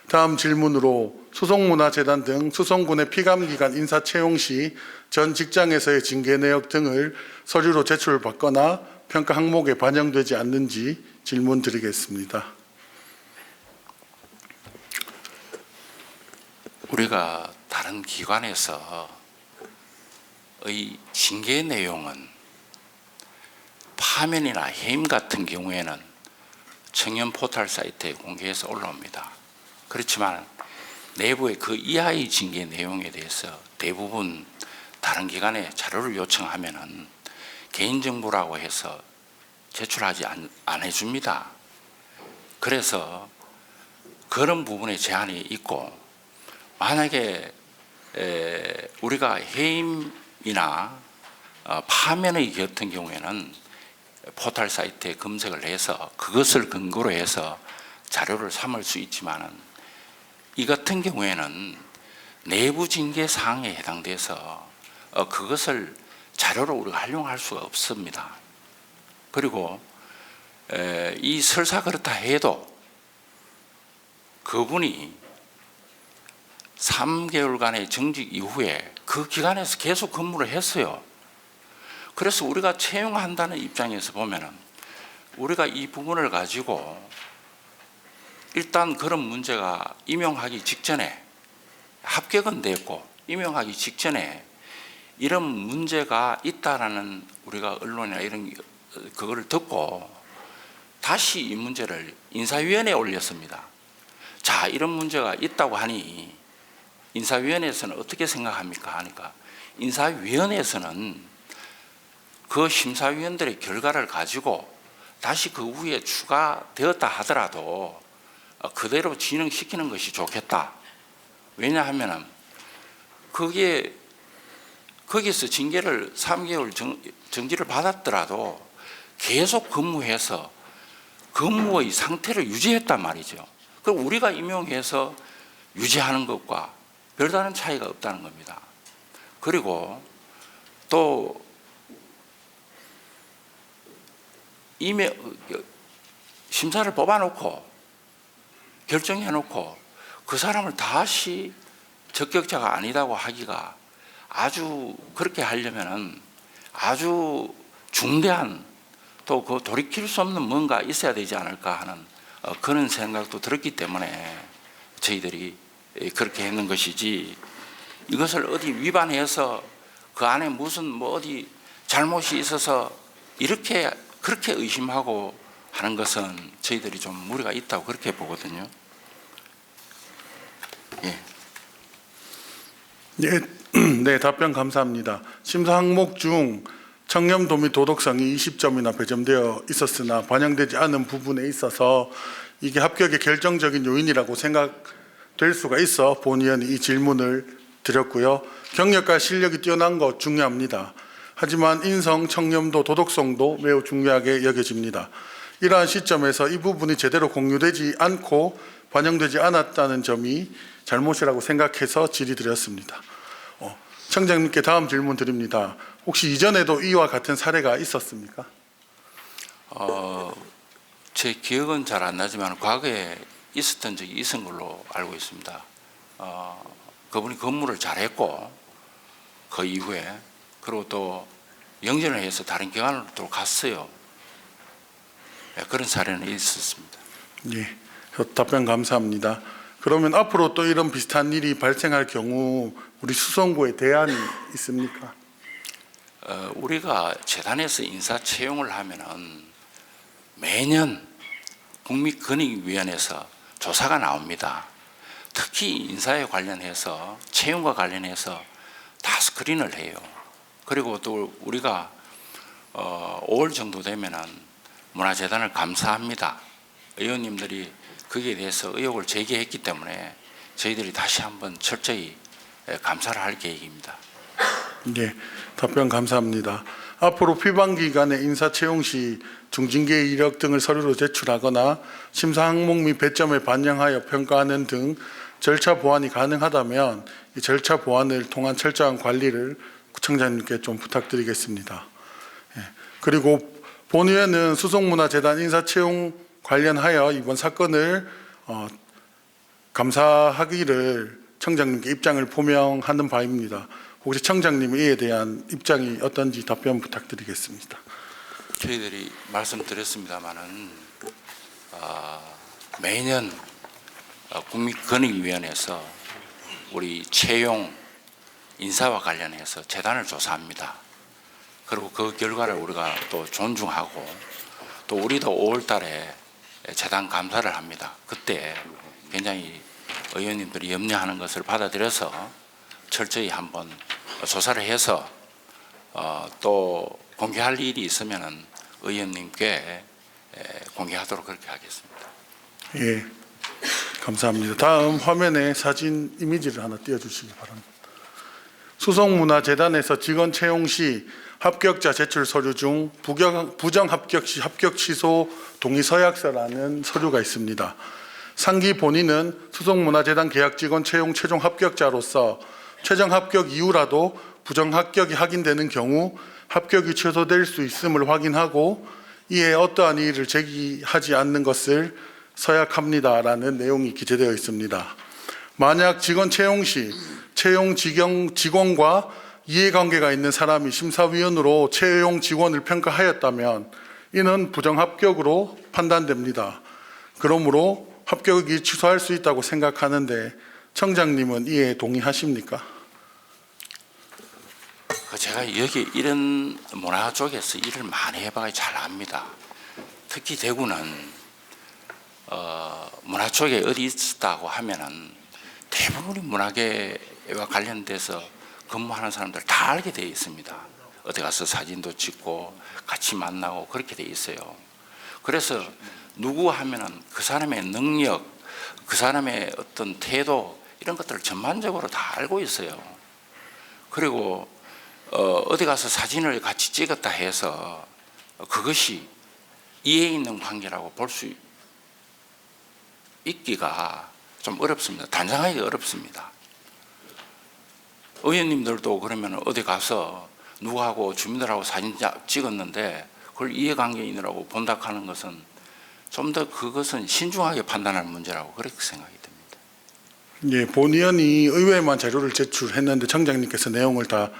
S7: 다음 질문으로 수송문화재단 등 수송군의 피감기관 인사 채용 시 전 직장에서의 징계 내역 등을 서류로 제출받거나 평가 항목에 반영되지 않는지 질문 드리겠습니다.
S6: 우리가 다른 기관에서의 징계 내용은 파면이나 해임 같은 경우에는 청년 포털 사이트에 공개해서 올라옵니다. 그렇지만 내부의 그 이하의 징계 내용에 대해서 대부분 다른 기관에 자료를 요청하면은 개인정보라고 해서 제출하지 안 해줍니다. 그래서 그런 부분에 제한이 있고 만약에 우리가 해임이나 파면의 같은 경우에는 포털 사이트에 검색을 해서 그것을 근거로 해서 자료를 삼을 수 있지만은 이 같은 경우에는 내부 징계 사항에 해당돼서 그것을 자료로 우리가 활용할 수가 없습니다. 그리고 이 설사 그렇다 해도 그분이 3개월간의 정직 이후에 그 기관에서 계속 근무를 했어요. 그래서 우리가 채용한다는 입장에서 보면은 우리가 이 부분을 가지고 일단 그런 문제가 임용하기 직전에 합격은 됐고 임용하기 직전에 이런 문제가 있다라는 우리가 언론이나 이런 그거를 듣고 다시 이 문제를 인사위원회에 올렸습니다. 자, 이런 문제가 있다고 하니 인사위원회에서는 어떻게 생각합니까? 하니까 인사위원회에서는 그 심사위원들의 결과를 가지고 다시 그 후에 추가되었다 하더라도 그대로 진행시키는 것이 좋겠다. 왜냐하면 거기서 징계를 3개월 정지를 받았더라도 계속 근무해서 근무의 상태를 유지했단 말이죠. 그럼 우리가 임용해서 유지하는 것과 별다른 차이가 없다는 겁니다. 그리고 또 심사를 뽑아놓고 결정해놓고 그 사람을 다시 적격자가 아니다고 하기가 아주 그렇게 하려면은 아주 중대한 또 그 돌이킬 수 없는 뭔가 있어야 되지 않을까 하는 그런 생각도 들었기 때문에 저희들이 그렇게 했는 것이지 이것을 어디 위반해서 그 안에 무슨 어디 잘못이 있어서 이렇게 그렇게 의심하고 하는 것은 저희들이 좀 무리가 있다고 그렇게 보거든요. 예.
S7: 네, 네, 답변 감사합니다. 심사 항목 중 청렴도 및 도덕성이 20점이나 배점되어 있었으나 반영되지 않은 부분에 있어서 이게 합격의 결정적인 요인이라고 생각될 수가 있어 본 의원이 이 질문을 드렸고요. 경력과 실력이 뛰어난 것 중요합니다. 하지만 인성, 청렴도, 도덕성도 매우 중요하게 여겨집니다. 이러한 시점에서 이 부분이 제대로 공유되지 않고 반영되지 않았다는 점이 잘못이라고 생각해서 질의드렸습니다. 청장님께 다음 질문 드립니다. 혹시 이전에도 이와 같은 사례가 있었습니까?
S6: 제 기억은 잘 안 나지만 과거에 있었던 적이 있은 걸로 알고 있습니다. 그분이 근무를 잘했고 그 이후에 그리고 또 영전을 해서 다른 기관으로 또 갔어요. 네, 그런 사례는 있었습니다.
S7: 예, 답변 감사합니다. 그러면 앞으로 또 이런 비슷한 일이 발생할 경우 우리 수성구에 대안이 있습니까?
S6: 우리가 재단에서 인사 채용을 하면은 매년 국민권익위원회에서 조사가 나옵니다. 특히 인사에 관련해서 채용과 관련해서 다 스크린을 해요. 그리고 또 우리가 5월 정도 되면은 문화재단을 감사합니다. 의원님들이 거기에 대해서 의혹을 제기했기 때문에 저희들이 다시 한번 철저히 감사를 할 계획입니다.
S7: 네, 답변 감사합니다. 앞으로 피방기관의 인사 채용 시 중징계 이력 등을 서류로 제출하거나 심사 항목 및 배점에 반영하여 평가하는 등 절차 보완이 가능하다면 이 절차 보완을 통한 철저한 관리를 구청장님께 좀 부탁드리겠습니다. 예, 그리고 본 의원은 수송문화재단 인사 채용 관련하여 이번 사건을 감사하기를 청장님께 입장을 표명하는 바입니다. 혹시 청장님 이에 대한 입장이 어떤지 답변 부탁드리겠습니다.
S6: 저희들이 말씀드렸습니다마는 매년 국민권익위원회에서 우리 채용 인사와 관련해서 재단을 조사합니다. 그리고 그 결과를 우리가 또 존중하고 또 우리도 5월 달에 재단 감사를 합니다. 그때 굉장히 의원님들이 염려하는 것을 받아들여서 철저히 한번 조사를 해서 또 공개할 일이 있으면은 의원님께 공개하도록 그렇게 하겠습니다.
S7: 예, 감사합니다. 다음 화면에 사진 이미지를 하나 띄워주시기 바랍니다. 수성문화재단에서 직원 채용 시 합격자 제출 서류 중 부정 합격 시 합격 취소 동의 서약서라는 서류가 있습니다. 상기 본인은 수성문화재단 계약 직원 채용 최종 합격자로서 최종 합격 이후라도 부정 합격이 확인되는 경우 합격이 취소될 수 있음을 확인하고 이에 어떠한 이의를 제기하지 않는 것을 서약합니다라는 내용이 기재되어 있습니다. 만약 직원 채용 시 채용 직원과 이해관계가 있는 사람이 심사위원으로 채용 직원을 평가하였다면 이는 부정합격으로 판단됩니다. 그러므로 합격이 취소할 수 있다고 생각하는데 청장님은 이에 동의하십니까?
S6: 제가 여기 이런 문화 쪽에서 일을 많이 해봐야 잘 압니다. 특히 대구는 문화 쪽에 어디 있었다고 하면은 대부분이 문화계와 관련돼서 근무하는 사람들 다 알게 되어 있습니다. 어디 가서 사진도 찍고 같이 만나고 그렇게 되어 있어요. 그래서 누구 하면은 그 사람의 능력, 그 사람의 어떤 태도 이런 것들을 전반적으로 다 알고 있어요. 그리고 어디 가서 사진을 같이 찍었다 해서 그것이 이해 있는 관계라고 볼 수 있기가 좀 어렵습니다. 단정하기가 어렵습니다. 의원님들도 그러면 어디 가서 누구하고 주민들하고 사진 찍었는데 그걸 이해관계인이라고 본다 하는 것은 좀 더 그것은 신중하게 판단할 문제라고 그렇게 생각이 됩니다.
S7: 예, 본 의원이 의회에만 자료를 제출했는데 청장님께서 내용을 다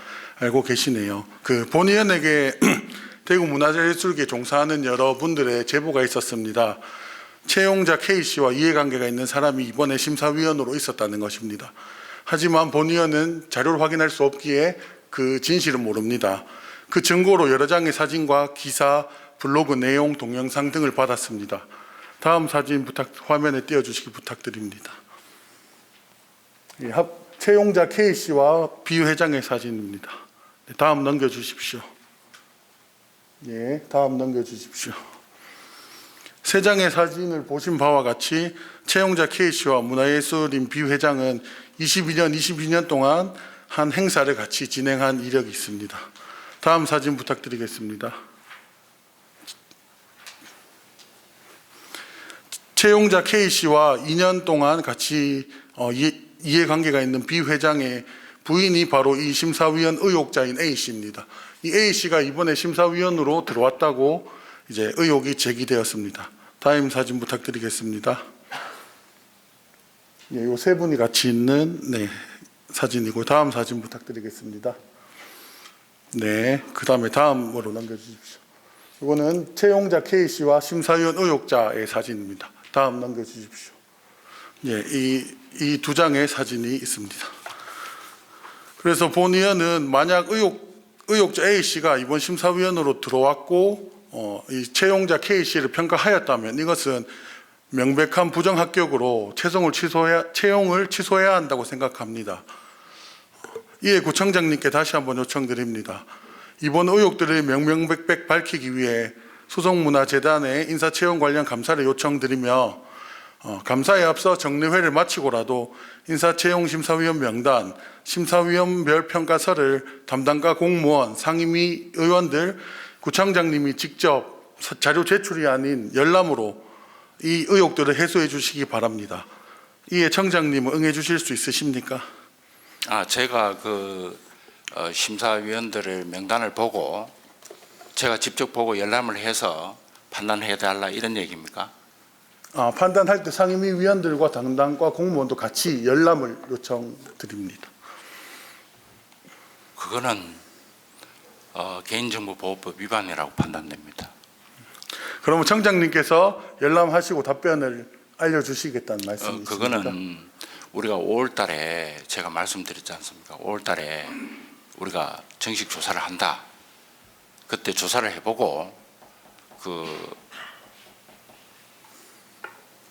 S7: 알고 계시네요. 그 본 의원에게 대구문화재예술계에 종사하는 여러분들의 제보가 있었습니다. 채용자 K씨와 이해관계가 있는 사람이 이번에 심사위원으로 있었다는 것입니다. 하지만 본 의원은 자료를 확인할 수 없기에 그 진실은 모릅니다. 그 증거로 여러 장의 사진과 기사, 블로그 내용, 동영상 등을 받았습니다. 다음 사진 화면에 띄워주시기 부탁드립니다. 채용자 K씨와 B 회장의 사진입니다. 네, 다음 넘겨주십시오. 예, 다음 넘겨주십시오. 세 장의 사진을 보신 바와 같이 채용자 K씨와 문화예술인 B 회장은 22년 동안 한 행사를 같이 진행한 이력이 있습니다. 다음 사진 부탁드리겠습니다. 채용자 K씨와 2년 동안 같이 이해관계가 있는 B 회장의 부인이 바로 이 심사위원 의혹자인 A씨입니다. 이 A씨가 이번에 심사위원으로 들어왔다고 이제 의혹이 제기되었습니다. 다음 사진 부탁드리겠습니다. 예, 요 세 분이 같이 있는 사진이고 다음 사진 부탁드리겠습니다. 네, 그 다음에 다음으로 넘겨주십시오. 이거는 채용자 K씨와 심사위원 의혹자의 사진입니다. 다음 넘겨주십시오. 예, 이 두 장의 사진이 있습니다. 그래서 본 의원은 만약 의혹자 A씨가 이번 심사위원으로 들어왔고 이 채용자 K씨를 평가하였다면 이것은 명백한 부정합격으로 채용을 취소해야 한다고 생각합니다. 이에 구청장님께 다시 한번 요청드립니다. 이번 의혹들을 명명백백 밝히기 위해 수성문화재단의 인사채용 관련 감사를 요청드리며 감사에 앞서 정례회를 마치고라도 인사채용 심사위원 명단, 심사위원별 평가서를 담당과 공무원, 상임위 의원들, 구청장님이 직접 자료 제출이 아닌 열람으로 이 의혹들을 해소해 주시기 바랍니다. 이에 청장님은 응해 주실 수 있으십니까?
S6: 제가 심사위원들의 명단을 보고 제가 직접 보고 열람을 해서 판단해 달라 이런 얘기입니까?
S7: 판단할 때 상임위 위원들과 담당과 공무원도 같이 열람을 요청드립니다.
S6: 그거는 개인정보보호법 위반이라고 판단됩니다.
S7: 그러면 청장님께서 열람하시고 답변을 알려주시겠다는 말씀이십니까?
S6: 그거는 우리가 5월 달에 제가 말씀드렸지 않습니까? 5월 달에 우리가 정식 조사를 한다. 그때 조사를 해보고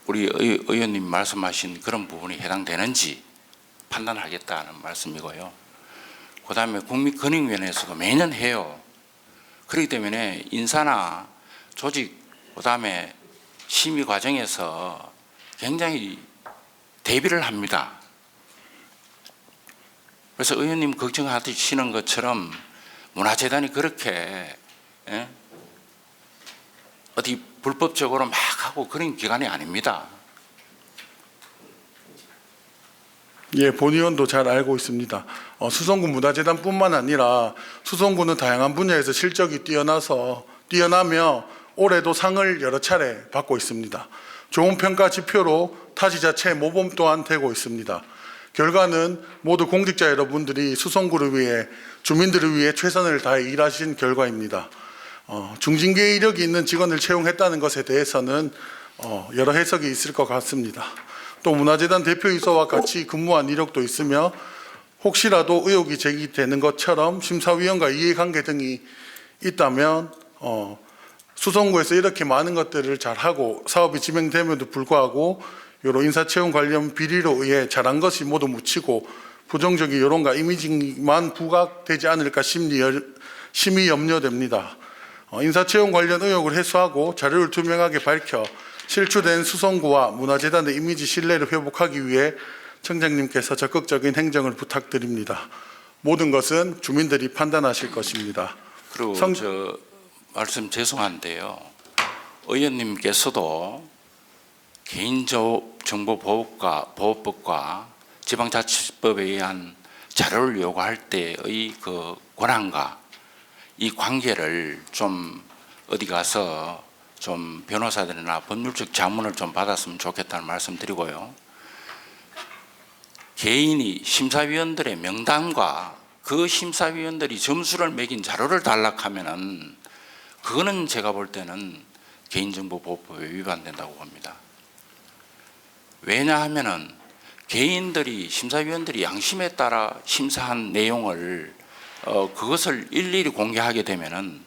S6: 우리 의원님 말씀하신 그런 부분이 해당되는지 판단하겠다는 말씀이고요. 그 다음에 국민권익위원회에서도 매년 해요. 그렇기 때문에 인사나 조직, 그 다음에 심의 과정에서 굉장히 대비를 합니다. 그래서 의원님 걱정하시는 것처럼 문화재단이 그렇게 어디 불법적으로 막 하고 그런 기관이 아닙니다.
S7: 예, 본 의원도 잘 알고 있습니다. 수성구 문화재단뿐만 아니라 수성구는 다양한 분야에서 실적이 뛰어나며 올해도 상을 여러 차례 받고 있습니다. 좋은 평가 지표로 타지 자체 모범 또한 되고 있습니다. 결과는 모두 공직자 여러분들이 수성구를 위해 주민들을 위해 최선을 다해 일하신 결과입니다. 중징계 이력이 있는 직원을 채용했다는 것에 대해서는 여러 해석이 있을 것 같습니다. 또 문화재단 대표이사와 같이 근무한 이력도 있으며 혹시라도 의혹이 제기되는 것처럼 심사위원과 이해관계 등이 있다면 수성구에서 이렇게 많은 것들을 잘하고 사업이 진행됨에도 불구하고 여러 인사채용 관련 비리로 의해 잘한 것이 모두 묻히고 부정적인 여론과 이미지만 부각되지 않을까 심히 염려됩니다. 인사채용 관련 의혹을 해소하고 자료를 투명하게 밝혀 실추된 수성구와 문화재단의 이미지 신뢰를 회복하기 위해 청장님께서 적극적인 행정을 부탁드립니다. 모든 것은 주민들이 판단하실 것입니다.
S6: 그리고 말씀 죄송한데요. 의원님께서도 개인정보보호법과 지방자치법에 의한 자료를 요구할 때의 그 권한과 이 관계를 좀 어디 가서 좀 변호사들이나 법률적 자문을 좀 받았으면 좋겠다는 말씀드리고요. 개인이 심사위원들의 명단과 그 심사위원들이 점수를 매긴 자료를 달락하면은 그거는 제가 볼 때는 개인정보보호법에 위반된다고 봅니다. 왜냐하면은 개인들이 심사위원들이 양심에 따라 심사한 내용을 그것을 일일이 공개하게 되면은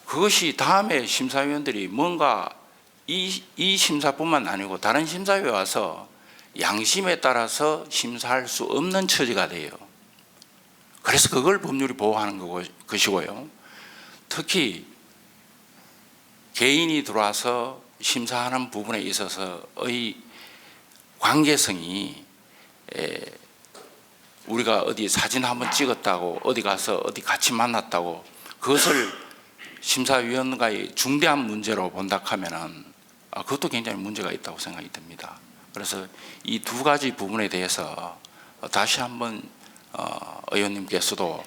S6: 그것이 다음에 심사위원들이 뭔가 이 심사뿐만 아니고 다른 심사위에 와서 양심에 따라서 심사할 수 없는 처지가 돼요. 그래서 그걸 법률이 보호하는 것이고요. 특히 개인이 들어와서 심사하는 부분에 있어서의 관계성이 우리가 어디 사진 한번 찍었다고 어디 가서 어디 같이 만났다고 그것을 심사위원과의 중대한 문제로 본다 하면은 그것도 굉장히 문제가 있다고 생각이 듭니다. 그래서 이 두 가지 부분에 대해서 다시 한번 의원님께서도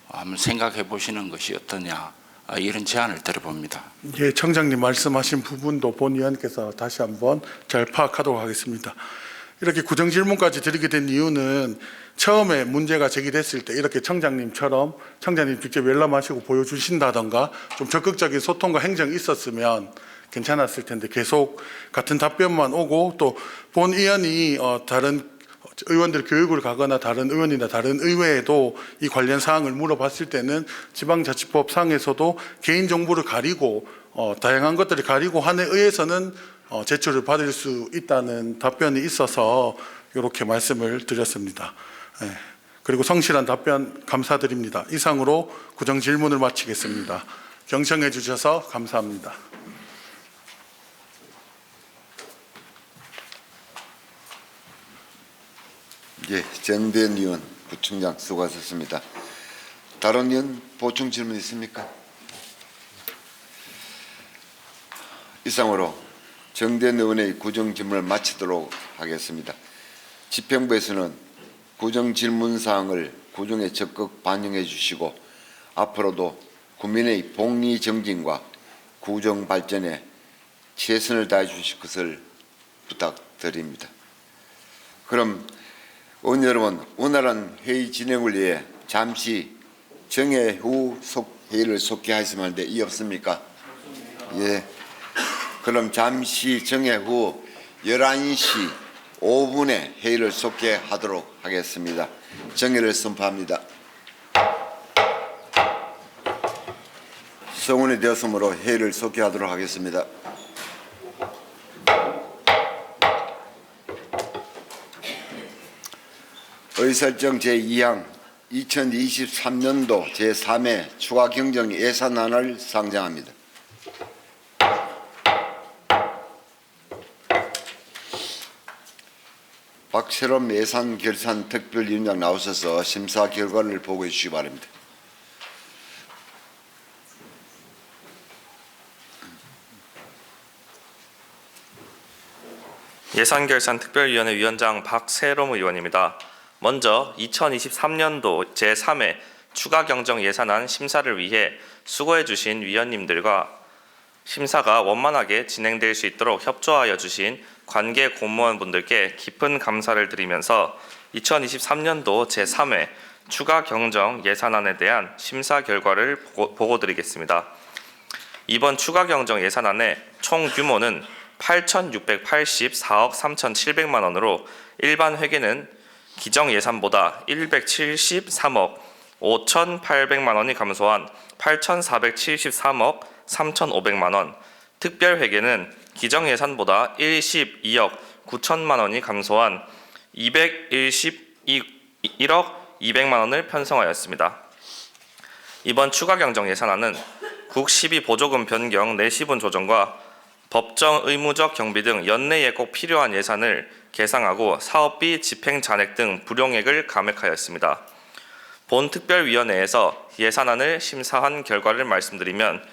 S6: 한번 생각해 보시는 것이 어떠냐 이런 제안을 드려봅니다.
S7: 예, 청장님 말씀하신 부분도 본 의원께서 다시 한번 잘 파악하도록 하겠습니다. 이렇게 구정 질문까지 드리게 된 이유는 처음에 문제가 제기됐을 때 이렇게 청장님처럼 청장님 직접 열람하시고 보여주신다던가 좀 적극적인 소통과 행정이 있었으면 괜찮았을 텐데 계속 같은 답변만 오고 또 본 의원이 다른 의원들 교육을 가거나 다른 의원이나 다른 의회에도 이 관련 사항을 물어봤을 때는 지방자치법 상에서도 개인정보를 가리고 다양한 것들을 가리고 한에 의해서는 제출을 받을 수 있다는 답변이 있어서 이렇게 말씀을 드렸습니다. 네. 그리고 성실한 답변 감사드립니다. 이상으로 구정 질문을 마치겠습니다. 경청해 주셔서 감사합니다.
S2: 예, 정대현 의원, 부총장 수고하셨습니다. 다른 의원 보충 질문 있습니까? 이상으로 정대현 의원의 구정 질문을 마치도록 하겠습니다. 집행부에서는 구정 질문 사항을 구정에 적극 반영해 주시고 앞으로도 국민의 복리 정진과 구정 발전에 최선을 다해 주실 것을 부탁드립니다. 그럼 의원 여러분, 원활한 회의 진행을 위해 잠시 정회 후 회의를 속개하시면 하는데 이 없습니까? 예. 그럼 잠시 정회 후 11시 5분에 회의를 속개하도록 하겠습니다. 정회를 선포합니다. 성원이 되었으므로 회의를 속개하도록 하겠습니다. 의설정 제2항 2023년도 제3회 추가 경정 예산안을 상정합니다. 박세롬 예산결산특별위원장 나오셔서 심사 결과를 보고해 주시기 바랍니다.
S8: 예산결산특별위원회 위원장 박세롬 의원입니다. 먼저 2023년도 제3회 추가경정 예산안 심사를 위해 수고해 주신 위원님들과 심사가 원만하게 진행될 수 있도록 협조하여 주신 관계 공무원분들께 깊은 감사를 드리면서 2023년도 제3회 추가경정 예산안에 대한 심사 결과를 보고드리겠습니다. 이번 추가경정 예산안의 총 규모는 8,684억 3,700만 원으로 일반 회계는 기정 예산보다 173억 5,800만 원이 감소한 8,473억 3,500만 원, 특별 회계는 기정 예산보다 12억 9천만 원이 감소한 211억 200만 원을 편성하였습니다. 이번 추가 경정 예산안은 국 12 보조금 변경 내시분 조정과 법정 의무적 경비 등 연내에 꼭 필요한 예산을 계상하고 사업비 집행 잔액 등 불용액을 감액하였습니다. 본 특별위원회에서 예산안을 심사한 결과를 말씀드리면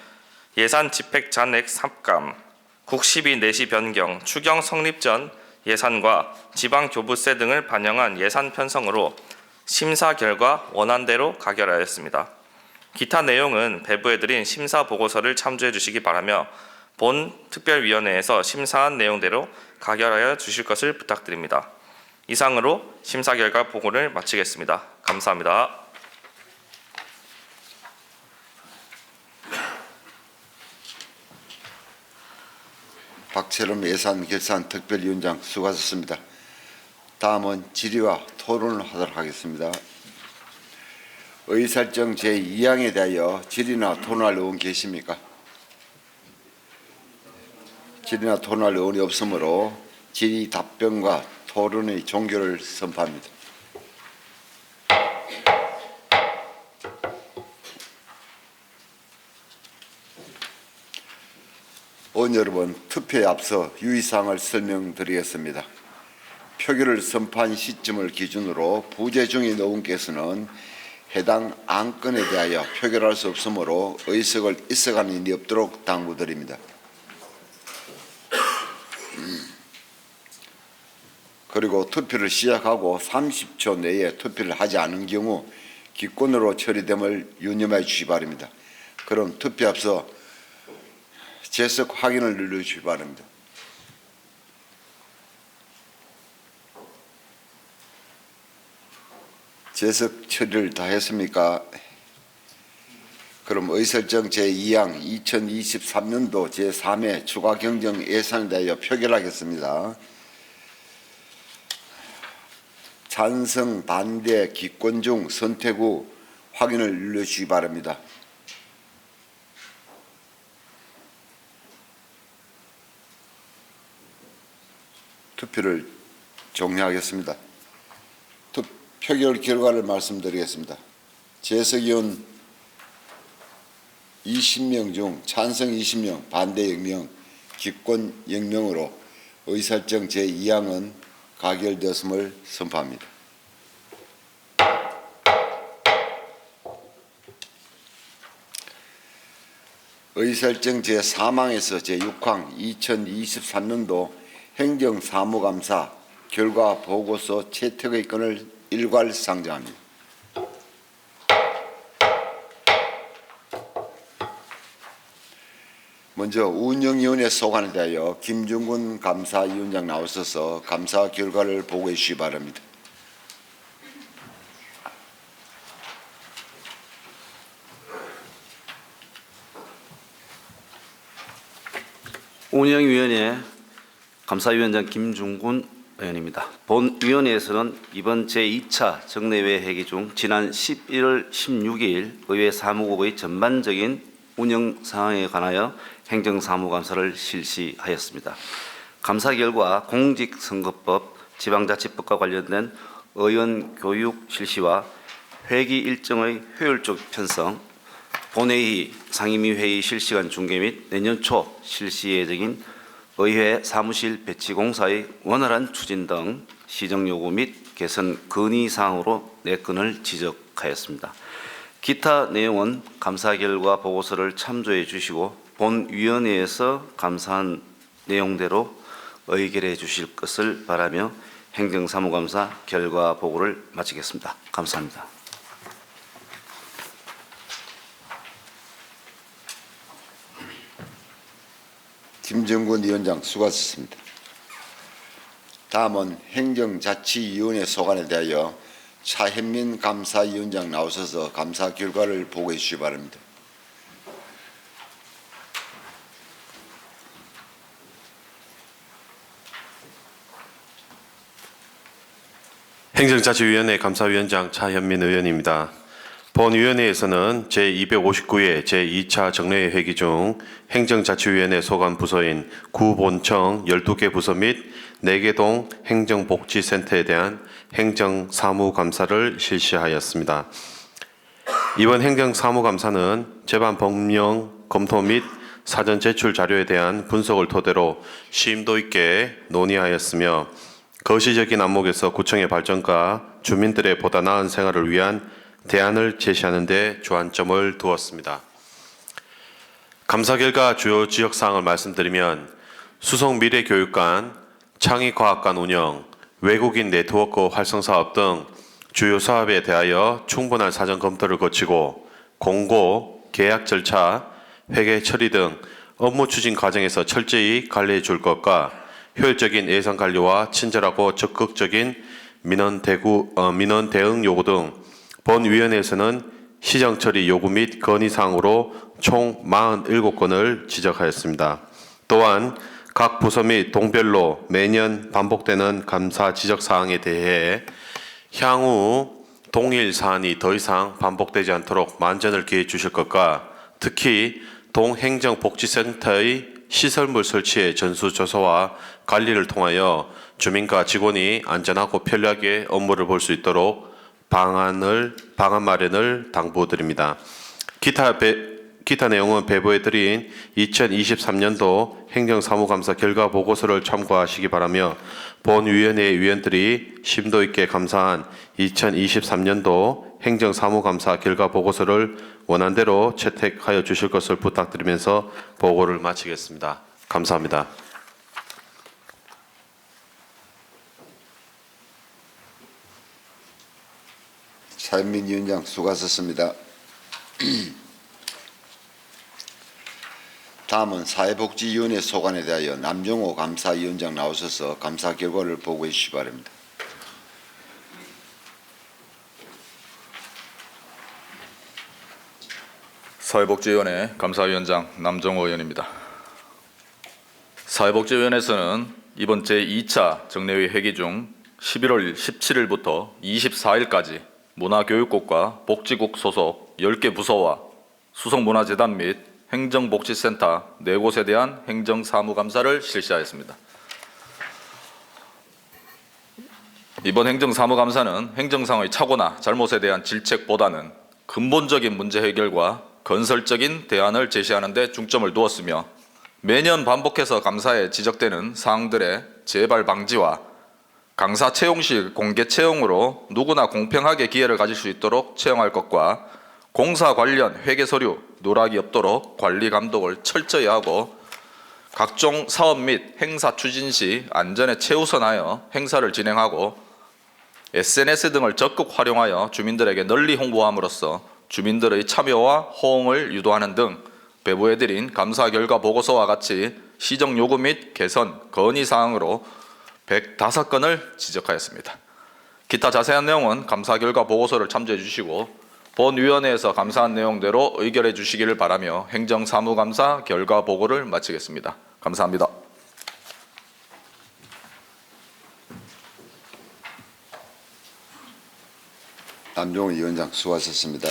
S8: 예산 집행 잔액 삭감, 국 12 내시 변경, 추경 성립 전 예산과 지방교부세 등을 반영한 예산 편성으로 심사 결과 원안대로 가결하였습니다. 기타 내용은 배부해드린 심사 보고서를 참조해 주시기 바라며 본 특별위원회에서 심사한 내용대로 가결하여 주실 것을 부탁드립니다. 이상으로 심사 결과 보고를 마치겠습니다. 감사합니다.
S2: 박세롬 예산결산특별위원장 수고하셨습니다. 다음은 질의와 토론을 하도록 하겠습니다. 의사일정 제2항에 대하여 질의나 토론할 의원 계십니까? 질의나 토론할 의원이 없으므로 질의 답변과 토론의 종결을 선포합니다. 의원 여러분, 투표에 앞서 유의사항을 설명드리겠습니다. 표결을 선포한 시점을 기준으로 부재 중인 의원께서는 해당 안건에 대하여 표결할 수 없으므로 의석을 있어가는 일이 없도록 당부드립니다. 그리고 투표를 시작하고 30초 내에 투표를 하지 않은 경우 기권으로 처리됨을 유념해 주시기 바랍니다. 그럼 투표 앞서 재석 확인을 눌러주시기 바랍니다. 재석 처리를 다 했습니까? 그럼 의설정 제2항 2023년도 제3회 추가 경정 예산에 대하여 표결하겠습니다. 찬성, 반대, 기권 중 선택 후 확인을 눌러주시기 바랍니다. 투표를 종료하겠습니다. 표결 결과를 말씀드리겠습니다. 재석 의원 20명 중 찬성 20명, 반대 0명, 기권 0명으로 의사일정 제2항은 가결되었음을 선포합니다. 의사일정 제3항에서 제6항 2023년도 행정사무감사 결과 보고서 채택의 건을 일괄 상정합니다. 먼저 운영위원회 소관에 대하여 김중근 감사위원장 나오셔서 감사 결과를 보고해 주시기 바랍니다.
S9: 운영위원회 감사위원장 김중근 의원입니다. 본위원회에서는 이번 제2차 정례회 회기 중 지난 11월 16일 의회 사무국의 전반적인 운영 상황에 관하여 행정사무감사를 실시하였습니다. 감사 결과 공직선거법, 지방자치법과 관련된 의원 교육 실시와 회기 일정의 효율적 편성, 본회의, 상임위회의 실시간 중계 및 내년 초 실시 예정인 의회 사무실 배치 공사의 원활한 추진 등 시정 요구 및 개선 건의 사항으로 4건을 지적하였습니다. 기타 내용은 감사 결과 보고서를 참조해 주시고 본위원회에서 감사한 내용대로 의결해 주실 것을 바라며 행정사무감사 결과 보고를 마치겠습니다. 감사합니다.
S2: 김정근 위원장 수고하셨습니다. 다음은 행정자치위원회 소관에 대하여 차현민 감사위원장 나오셔서 감사 결과를 보고해 주시기 바랍니다.
S1: 행정자치위원회 감사위원장 차현민 의원입니다. 본위원회에서는 제259회 제2차 정례회 회기 중 행정자치위원회 소관 부서인 구본청 12개 부서 및 4개 동 행정복지센터에 대한 행정사무감사를 실시하였습니다. 이번 행정사무감사는 제반 법령 검토 및 사전 제출 자료에 대한 분석을 토대로 심도 있게 논의하였으며 거시적인 안목에서 구청의 발전과 주민들의 보다 나은 생활을 위한 대안을 제시하는 데 주안점을 두었습니다. 감사 결과 주요 지역사항을 말씀드리면 수성미래교육관, 창의과학관 운영, 외국인 네트워크 활성사업 등 주요 사업에 대하여 충분한 사전 검토를 거치고 공고, 계약 절차, 회계 처리 등 업무 추진 과정에서 철저히 관리해 줄 것과 효율적인 예산 관리와 친절하고 적극적인 민원 대응 요구 등 본위원회에서는 시정 처리 요구 및 건의사항으로 총 47건을 지적하였습니다. 또한 각 부서 및 동별로 매년 반복되는 감사 지적사항에 대해 향후 동일 사안이 더 이상 반복되지 않도록 만전을 기해 주실 것과 특히 동행정복지센터의 시설물 설치의 전수조사와 관리를 통하여 주민과 직원이 안전하고 편리하게 업무를 볼 수 있도록 방안 마련을 당부드립니다. 기타 내용은 배부해드린 2023년도 행정사무감사 결과 보고서를 참고하시기 바라며 본위원회 위원들이 심도 있게 감사한 2023년도 행정사무감사 결과 보고서를 원안대로 채택하여 주실 것을 부탁드리면서 보고를 마치겠습니다. 감사합니다.
S2: 차현민 위원장 수고하셨습니다. 다음은 사회복지위원회 소관에 대하여 남정호 감사위원장 나오셔서 감사 결과를 보고해 주시기 바랍니다.
S4: 사회복지위원회 감사위원장 남정호 의원입니다. 사회복지위원회에서는 이번 제2차 정례회 회기 중 11월 17일부터 24일까지 문화교육국과 복지국 소속 10개 부서와 수성문화재단 및 행정복지센터 4곳에 대한 행정사무감사를 실시하였습니다. 이번 행정사무감사는 행정상의 착오나 잘못에 대한 질책보다는 근본적인 문제 해결과 건설적인 대안을 제시하는 데 중점을 두었으며 매년 반복해서 감사에 지적되는 사항들의 재발 방지와 강사 채용 시 공개 채용으로 누구나 공평하게 기회를 가질 수 있도록 채용할 것과 공사 관련 회계 서류, 누락이 없도록 관리 감독을 철저히 하고 각종 사업 및 행사 추진 시 안전에 최우선하여 행사를 진행하고 SNS 등을 적극 활용하여 주민들에게 널리 홍보함으로써 주민들의 참여와 호응을 유도하는 등 배부해드린 감사 결과 보고서와 같이 시정 요구 및 개선, 건의 사항으로 105건을 지적하였습니다. 기타 자세한 내용은 감사 결과 보고서를 참조해 주시고 본위원회에서 감사한 내용대로 의결해 주시기를 바라며 행정사무감사 결과 보고를 마치겠습니다. 감사합니다.
S2: 남정호 위원장 수고하셨습니다.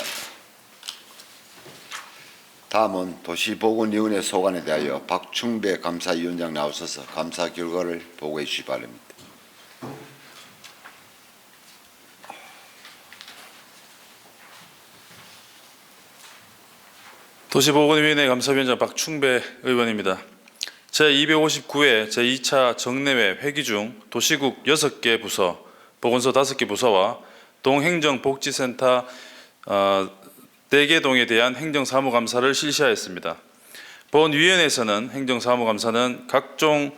S2: 다음은 도시보건위원회 소관에 대하여 박충배 감사위원장 나오셔서 감사 결과를 보고해 주시기 바랍니다.
S10: 도시보건위원회 감사위원장 박충배 의원입니다. 제259회 제2차 정례회 회기 중 도시국 6개 부서, 보건소 5개 부서와 동행정복지센터 4개 동에 대한 행정사무감사를 실시하였습니다. 본위원회에서는 행정사무감사는 각종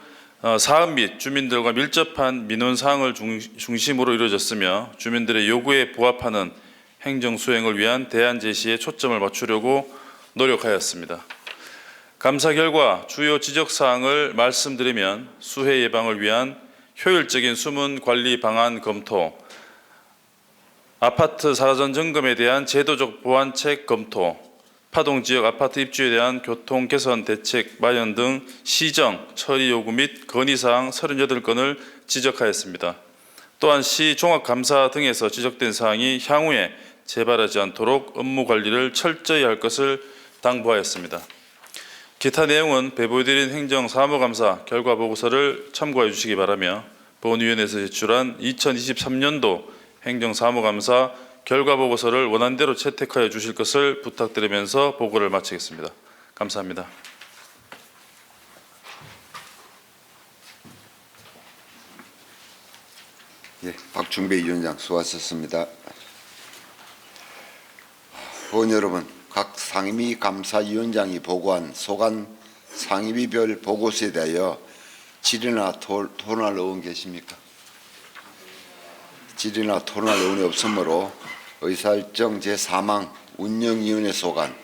S10: 사업 및 주민들과 밀접한 민원사항을 중심으로 이루어졌으며 주민들의 요구에 부합하는 행정수행을 위한 대안 제시에 초점을 맞추려고 노력하였습니다. 감사 결과 주요 지적사항을 말씀드리면 수해 예방을 위한 효율적인 수문 관리 방안 검토, 아파트 사전 점검에 대한 제도적 보완책 검토, 파동지역 아파트 입주에 대한 교통 개선 대책 마련 등 시정, 처리 요구 및 건의사항 38건을 지적하였습니다. 또한 시 종합감사 등에서 지적된 사항이 향후에 재발하지 않도록 업무 관리를 철저히 할 것을 당부하였습니다. 기타 내용은 배부해드린 행정사무감사 결과보고서를 참고해 주시기 바라며 본위원회에서 제출한 2023년도 행정사무감사 결과보고서를 원안대로 채택하여 주실 것을 부탁드리면서 보고를 마치겠습니다. 감사합니다.
S2: 예, 박충배 위원장 수고하셨습니다. 의원 여러분, 각 상임위 감사위원장이 보고한 소관 상임위별 보고서에 대하여 질의나 토론할 의원 계십니까? 질의나 토론할 의원이 없으므로 의사일정 제4항 운영위원회 소관,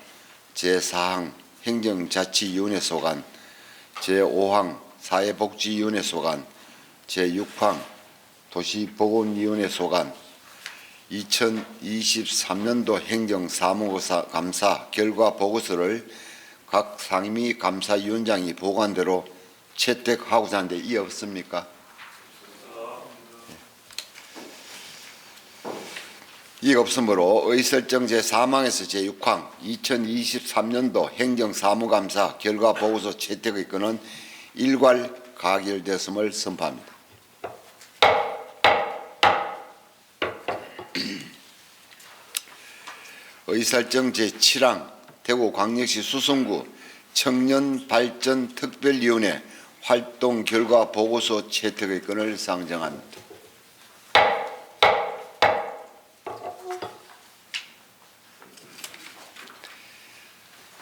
S2: 제4항 행정자치위원회 소관, 제5항 사회복지위원회 소관, 제6항 도시보건위원회 소관, 2023년도 행정사무감사 결과 보고서를 각 상임위 감사위원장이 보고한 대로 채택하고자 하는데 이해 없습니까? 이가 없으므로 의설정 제4항에서 제6항 2023년도 행정사무감사 결과보고서 채택의 건은 일괄 가결되었음을 선포합니다. 의설정 제7항 대구광역시 수성구 청년발전특별위원회 활동 결과 보고서 채택의 건을 상정합니다.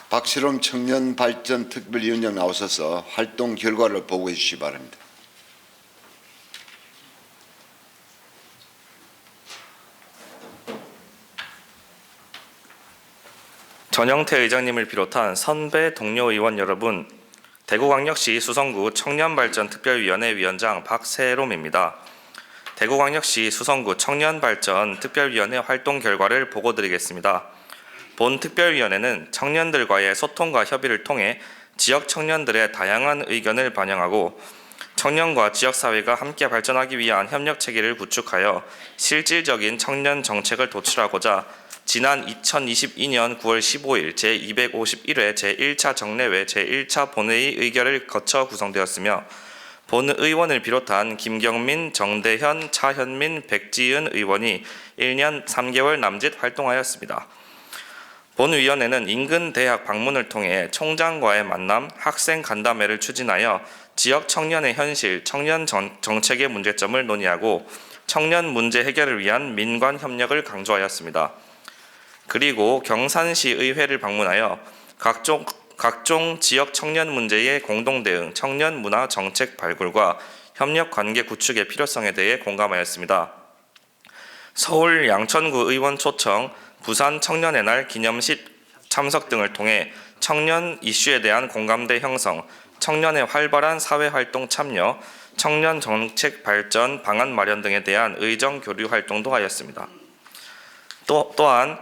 S2: 박시롬 청년발전특별위원장 나오셔서 활동 결과를 보고해 주시기 바랍니다.
S8: 전영태 의장님을 비롯한 선배 동료 의원 여러분, 대구광역시 수성구 청년발전특별위원회 위원장 박세롬입니다. 대구광역시 수성구 청년발전특별위원회 활동 결과를 보고드리겠습니다. 본 특별위원회는 청년들과의 소통과 협의를 통해 지역 청년들의 다양한 의견을 반영하고 청년과 지역사회가 함께 발전하기 위한 협력 체계를 구축하여 실질적인 청년 정책을 도출하고자 지난 2022년 9월 15일 제251회 제1차 정례회 제1차 본회의 의결을 거쳐 구성되었으며 본 의원을 비롯한 김경민, 정대현, 차현민, 백지은 의원이 1년 3개월 남짓 활동하였습니다. 본 위원회는 인근 대학 방문을 통해 총장과의 만남, 학생 간담회를 추진하여 지역 청년의 현실, 청년 정책의 문제점을 논의하고 청년 문제 해결을 위한 민관 협력을 강조하였습니다. 그리고 경산시 의회를 방문하여 각종 지역 청년 문제의 공동 대응, 청년 문화 정책 발굴과 협력 관계 구축의 필요성에 대해 공감하였습니다. 서울 양천구 의원 초청, 부산 청년의 날 기념식 참석 등을 통해 청년 이슈에 대한 공감대 형성, 청년의 활발한 사회활동 참여, 청년 정책 발전 방안 마련 등에 대한 의정 교류 활동도 하였습니다. 또한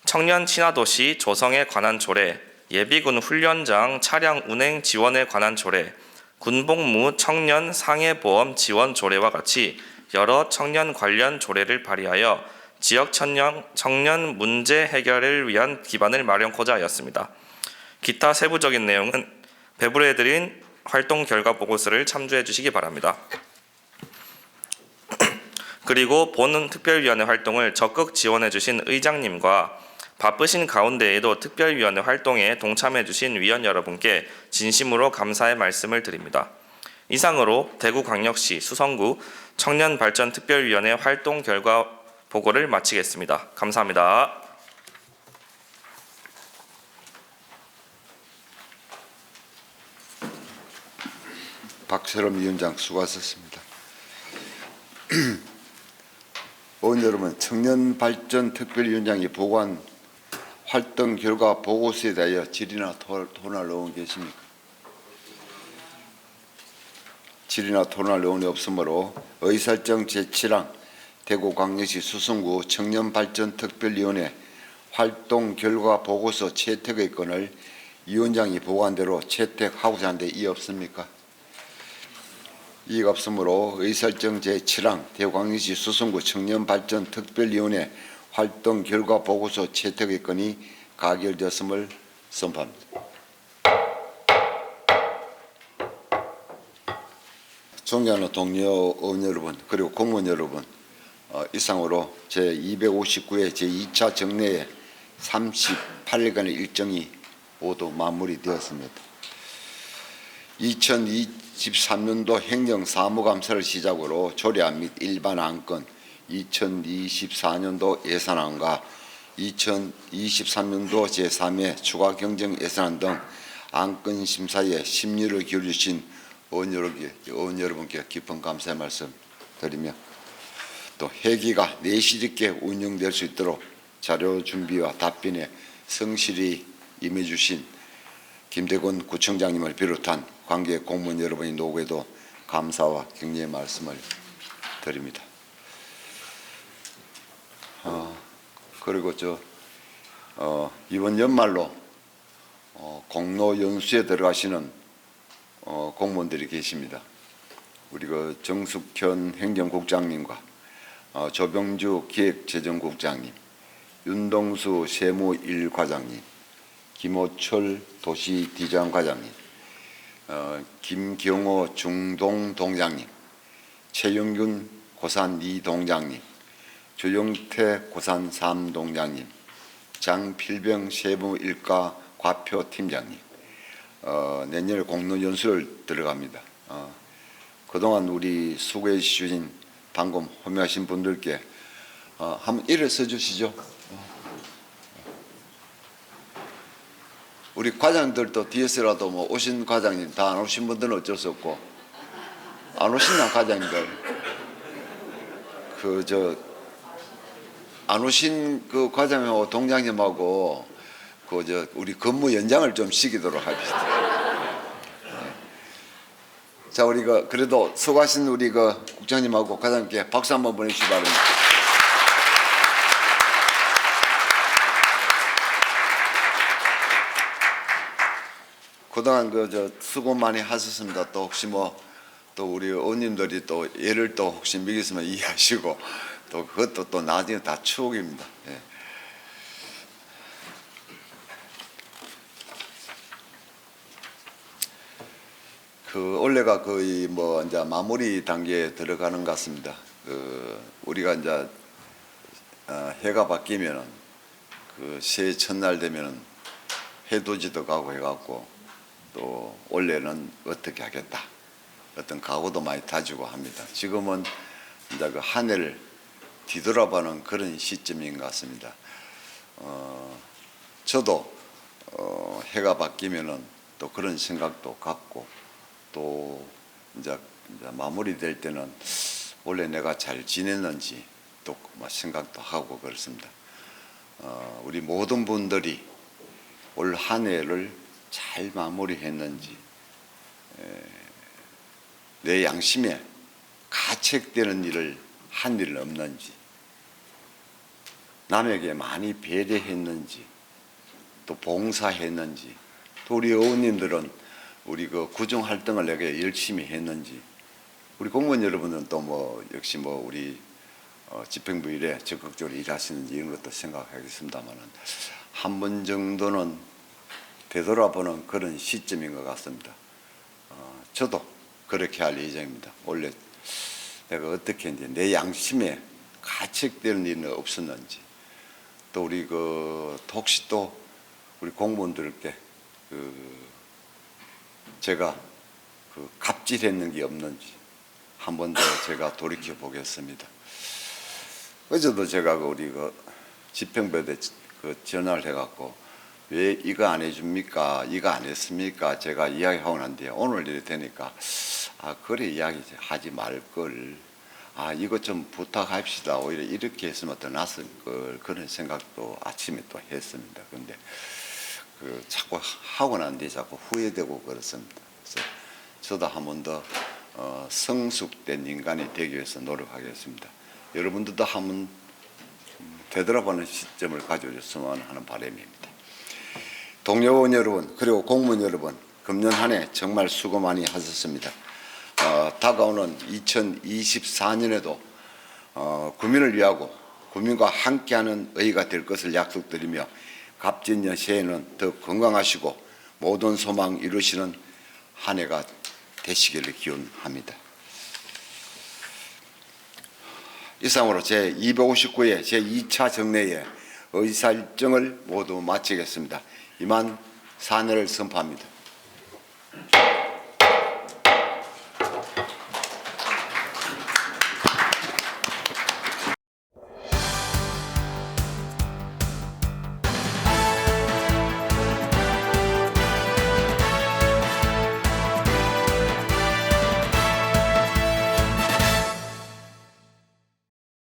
S8: 청년 친화도시 조성에 관한 조례, 예비군 훈련장 차량 운행 지원에 관한 조례, 군복무 청년 상해보험 지원 조례와 같이 여러 청년 관련 조례를 발의하여 지역 청년 문제 해결을 위한 기반을 마련코자 하였습니다. 기타 세부적인 내용은 배부해드린 활동 결과 보고서를 참조해 주시기 바랍니다. 그리고 본 특별위원회 활동을 적극 지원해 주신 의장님과 바쁘신 가운데에도 특별위원회 활동에 동참해 주신 위원 여러분께 진심으로 감사의 말씀을 드립니다. 이상으로 대구광역시 수성구 청년발전특별위원회 활동 결과 보고를 마치겠습니다. 감사합니다.
S2: 박세롬 위원장 수고하셨습니다. 의원 여러분, 청년발전특별위원장이 보고한 활동 결과 보고서에 대하여 질의나 토론할 의원 계십니까? 질의나 토론할 의원이 없으므로 의사일정 제7항 대구광역시 수성구 청년발전특별위원회 활동 결과 보고서 채택의 건을 위원장이 보고한 대로 채택하고자 하는데 이의 없습니까? 이의가 없으므로 의사일정 제7항 대구광역시 수성구 청년발전특별위원회 활동 결과 보고서 채택의 건이 가결되었음을 선포합니다. 존경하는 동료 의원 여러분, 그리고 공무원 여러분, 이상으로 제259회 제2차 정례회 38일간의 일정이 모두 마무리되었습니다. 2023년도 행정사무감사를 시작으로 조례안 및 일반 안건, 2024년도 예산안과 2023년도 제3회 추가 경정 예산안 등 안건 심사에 심의를 기울이신 의원 여러분께 깊은 감사의 말씀 드리며 또 회기가 내실 있게 운영될 수 있도록 자료 준비와 답변에 성실히 임해 주신 김대건 구청장님을 비롯한 관계 공무원 여러분의 노고에도 감사와 격려의 말씀을 드립니다. 그리고 이번 연말로 공로 연수에 들어가시는 공무원들이 계십니다. 우리 정숙현 행정국장님과 조병주 기획재정국장님, 윤동수 세무 1과장님, 김호철 도시디자인 과장님, 김경호 중동 동장님, 최영균 고산 2동장님, 조영태 고산 3동장님, 장필병 세무 1과 과표팀장님, 내년에 공로연수를 들어갑니다. 그동안 우리 수고해 주신 방금 호명하신 분들께 한번 일어서 주시죠. 우리 과장들도 뒤에서라도 뭐 오신 과장님 다 안 오신 분들은 어쩔 수 없고 안 오신다 과장님들 안 오신 그 과장님하고 동장님하고 우리 근무 연장을 좀 시키도록 합시다. 자, 우리가 그래도 수고하신 우리 국장님하고 과장님께 박수 한번 보내주시기 바랍니다. 그동안 수고 많이 하셨습니다. 또 혹시 또 우리 의원님들이 또 예를 또 혹시 미겠으면 이해하시고 또 그것도 또 나중에 다 추억입니다. 예. 올해가 거의 이제 마무리 단계에 들어가는 것 같습니다. 우리가 이제 해가 바뀌면은 새해 첫날 되면은 해돋이도 가고 해갖고 또 올해는 어떻게 하겠다 어떤 각오도 많이 다지고 합니다. 지금은 이제 한 해를 뒤돌아보는 그런 시점인 것 같습니다. 저도 해가 바뀌면은 또 그런 생각도 갖고 또 이제 마무리될 때는 원래 내가 잘 지냈는지 또 생각도 하고 그렇습니다. 우리 모든 분들이 올 한 해를 잘 마무리했는지 내 양심에 가책되는 일을 한 일 없는지 남에게 많이 배려했는지 또 봉사했는지 또 우리 의원님들은 우리 구정 활동을 내게 열심히 했는지 우리 공무원 여러분들은 또 역시 우리 집행부 일에 적극적으로 일하시는지 이런 것도 생각하겠습니다만은 한 번 정도는 되돌아보는 그런 시점인 것 같습니다. 저도 그렇게 할 예정입니다. 원래 내가 어떻게 이제 내 양심에 가책되는 일은 없었는지 또 우리 혹시 또 우리 공무원들께 제가 갑질했는 게 없는지 한 번 더 제가 돌이켜 보겠습니다. 어제도 제가 우리 집행부에 전화를 해갖고 왜 이거 안 해줍니까? 이거 안 했습니까? 제가 이야기하고 난데 오늘 이래 되니까 그래 이야기 하지 말걸. 이거 좀 부탁합시다. 오히려 이렇게 했으면 더 낫을 걸. 그런 생각도 아침에 또 했습니다. 근데 자꾸 하고 난 뒤에 자꾸 후회되고 그렇습니다. 그래서 저도 한 번 더 성숙된 인간이 되기 위해서 노력하겠습니다. 여러분들도 한번 되돌아보는 시점을 가져줬으면 하는 바람입니다. 동료 의원 여러분 그리고 공무원 여러분 금년 한 해 정말 수고 많이 하셨습니다. 다가오는 2024년에도 국민을 위하고 국민과 함께하는 의회가 될 것을 약속드리며 갑진년 새해는 더 건강하시고 모든 소망 이루시는 한 해가 되시기를 기원합니다. 이상으로 제259회 제2차 정례의 의사일정을 모두 마치겠습니다. 이만 사내를 선포합니다.